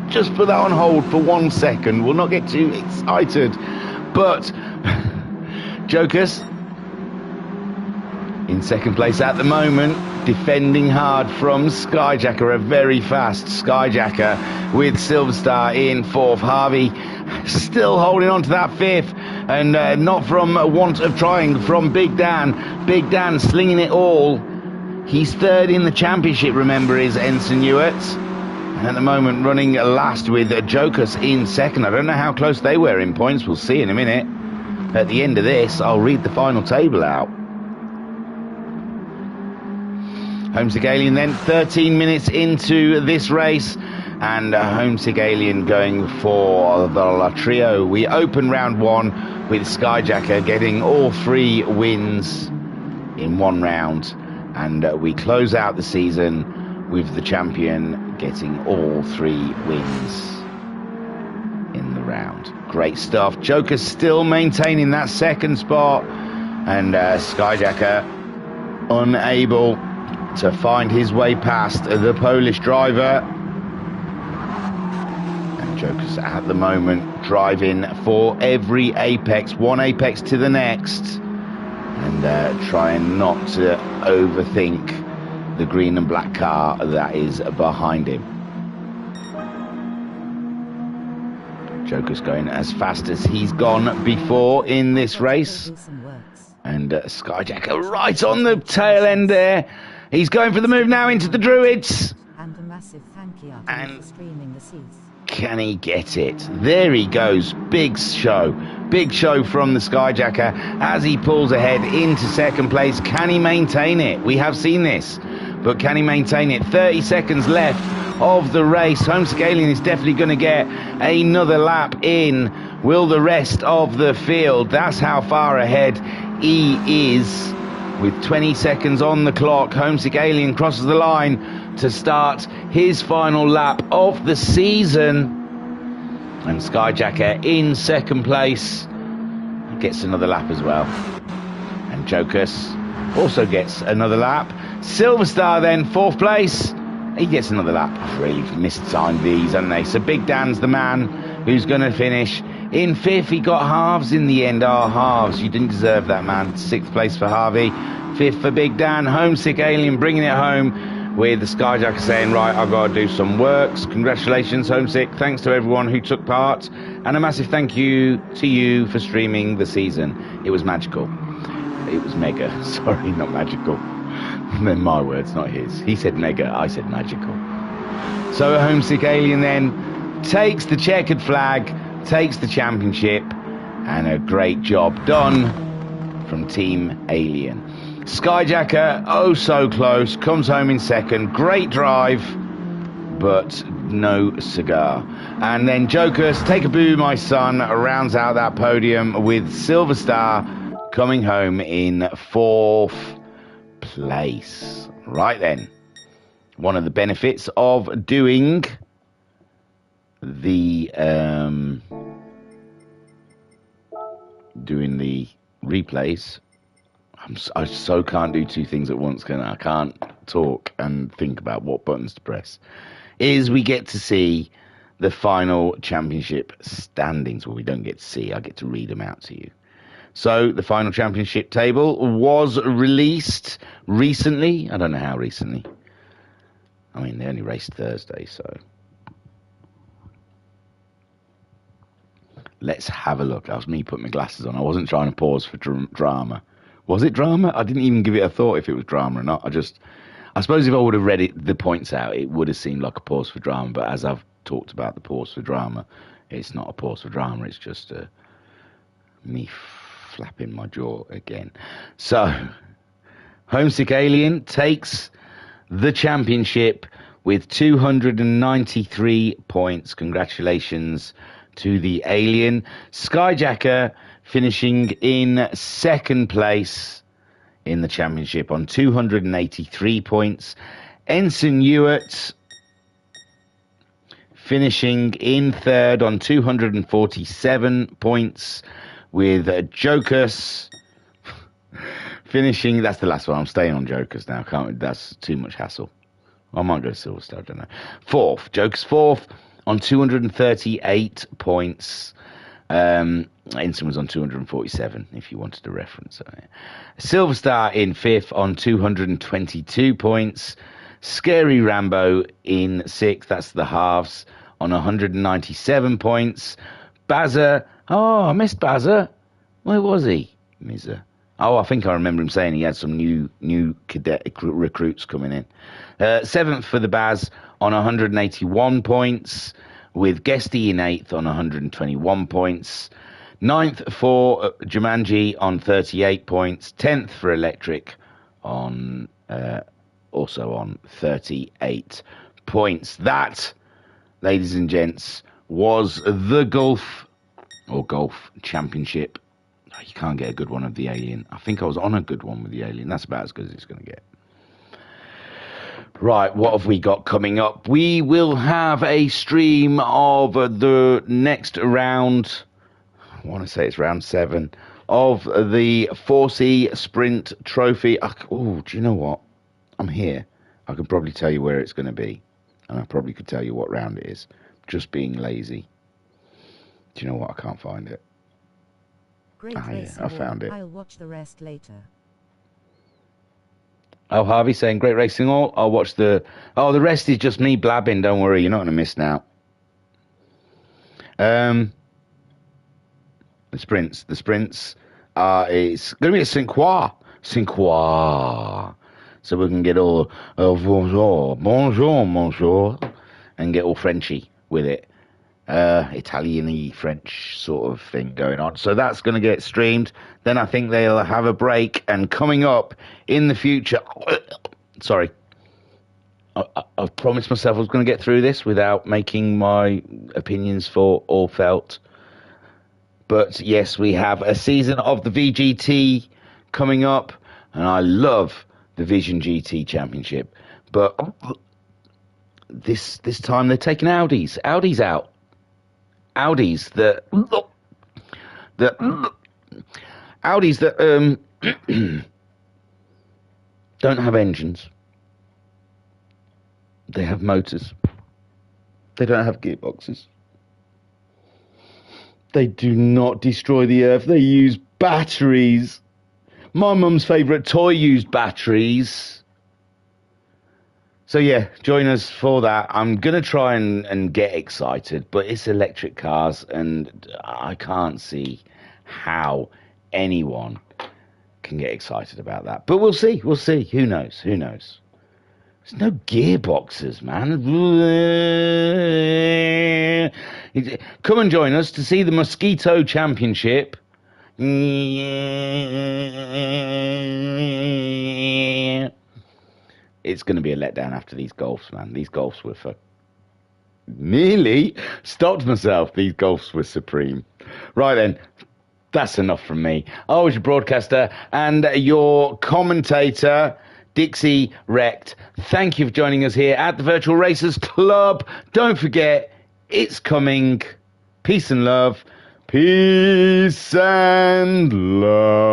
[SPEAKER 1] just put that on hold for 1 second. We'll not get too excited. But Jokers in second place at the moment, defending hard from Skyjacker, a very fast Skyjacker with Silver Star in 4th. Harvey still holding on to that 5th, and not from want of trying from Big Dan. Big Dan slinging it all. He's 3rd in the championship, remember, is Ensign Ewart. At the moment running last with Jokers in 2nd. I don't know how close they were in points. We'll see in a minute. At the end of this, I'll read the final table out. Homesick Alien then 13 minutes into this race, and Homesick Alien going for the La Trio. We open round 1 with Skyjacker getting all 3 wins in 1 round, and we close out the season with the champion getting all 3 wins in the round. Great stuff. Joker still maintaining that 2nd spot, and Skyjacker unable to find his way past the Polish driver. And Joker's at the moment driving for every apex, 1 apex to the next, and trying not to overthink the green and black car that is behind him. Joker's going as fast as he's gone before in this race. And Skyjacker right on the tail end there. He's going for the move now into the Druids.
[SPEAKER 2] And a massive thank you
[SPEAKER 1] And
[SPEAKER 2] for streaming the seats.
[SPEAKER 1] can he get it? There he goes. Big show. Big show from the Skyjacker as he pulls ahead into 2nd place. Can he maintain it? We have seen this. But can he maintain it? 30 seconds left of the race. Homesick Alien is definitely going to get another lap in. Will the rest of the field? That's how far ahead he is. With 20 seconds on the clock, Homesick Alien crosses the line to start his final lap of the season. And Skyjacker in 2nd place gets another lap as well. And Jokus also gets another lap. Silver Star then 4th place. He gets another lap. I've really mistimed these, haven't they? So Big Dan's the man who's going to finish in 5th. He got halves in the end. Halves. You didn't deserve that, man. 6th place for Harvey. 5th for Big Dan. Homesick Alien bringing it home with the Skyjacker saying, right, I've got to do some works. Congratulations, Homesick. Thanks to everyone who took part. And a massive thank you to you for streaming the season. It was magical. It was mega. Sorry, not magical. They're my words, not his. He said mega, I said magical. So Homesick Alien then takes the checkered flag, takes the championship, and a great job done from Team Alien. Skyjacker, oh so close, comes home in 2nd. Great drive, but no cigar. And then Jokers, take a boo, my son, rounds out that podium with Silver Star coming home in 4th place. Right then, one of the benefits of doing the replays, I so can't do 2 things at once, can I? I can't talk and think about what buttons to press, is we get to see the final championship standings. Well, we don't get to see, I get to read them out to you. So the final championship table was released recently. I don't know how recently. I mean, they only raced Thursday, so let's have a look. That was me putting my glasses on. I wasn't trying to pause for drama. Was it drama? I didn't even give it a thought if it was drama or not. I suppose if I would have read the points out, it would have seemed like a pause for drama. But as I've talked about the pause for drama, it's not a pause for drama. It's just me flapping my jaw again. So, Homesick Alien takes the championship with 293 points. Congratulations to the Alien. Skyjacker finishing in second place in the championship on 283 points. Ensign Ewart finishing in third on 247 points, with Jocus finishing, that's the last one, I'm staying on Jocus now, that's too much hassle. I might go to Silverstar, I don't know. Fourth, Jocus fourth on 238 points. Ensign was on 247, if you wanted a reference. Silverstar in fifth on 222 points. Scary Rambo in sixth, that's the halves, on 197 points. Bazza, I missed Bazza. Where was he? Mizza. I think I remember him saying he had some new cadet recruits coming in. Seventh for the Baz on 181 points, with Guesty in eighth on 121 points. Ninth for Jumanji on 38 points. 10th for Electric on also on 38 points. That, ladies and gents, was the Golf Championship. You can't get a good one of the Alien. I think I was on a good one with the Alien. That's about as good as it's going to get. Right, what have we got coming up? We will have a stream of the next round. I want to say it's round 7 of the 4C Sprint Trophy. Do you know what? I'm here. I can probably tell you where it's going to be. And I probably could tell you what round it is. Just being lazy. Do you know what? I can't find it.
[SPEAKER 2] Great
[SPEAKER 1] yeah, I found it.
[SPEAKER 2] I'll watch the rest later.
[SPEAKER 1] Oh, Harvey saying, great racing all. I'll watch the rest is just me blabbing. Don't worry, you're not going to miss now. The sprints, it's going to be a Cinq Croix. So we can get all, bonjour, bonjour, and get all Frenchy with it. Italian-y French sort of thing going on. So that's going to get streamed. Then I think they'll have a break. And coming up in the future, sorry, I've promised myself I was going to get through this without making my opinions for all felt. But yes, we have a season of the VGT coming up, and I love the Vision GT Championship. But this time they're taking Audis out. Audis that don't have engines. They have motors. They don't have gearboxes. They do not destroy the earth. They use batteries. My mum's favourite toy used batteries. So yeah, join us for that. I'm going to try and get excited, but it's electric cars, and I can't see how anyone can get excited about that. But we'll see. Who knows? There's no gearboxes, man. Come and join us to see the Mosquito Championship. It's going to be a letdown after these Golfs, man. These Golfs were nearly stopped myself. These Golfs were supreme. Right then, that's enough from me. I was your broadcaster and your commentator, Dixie Wrecked. Thank you for joining us here at the Virtual Racers Club. Don't forget, it's coming. Peace and love. Peace and love.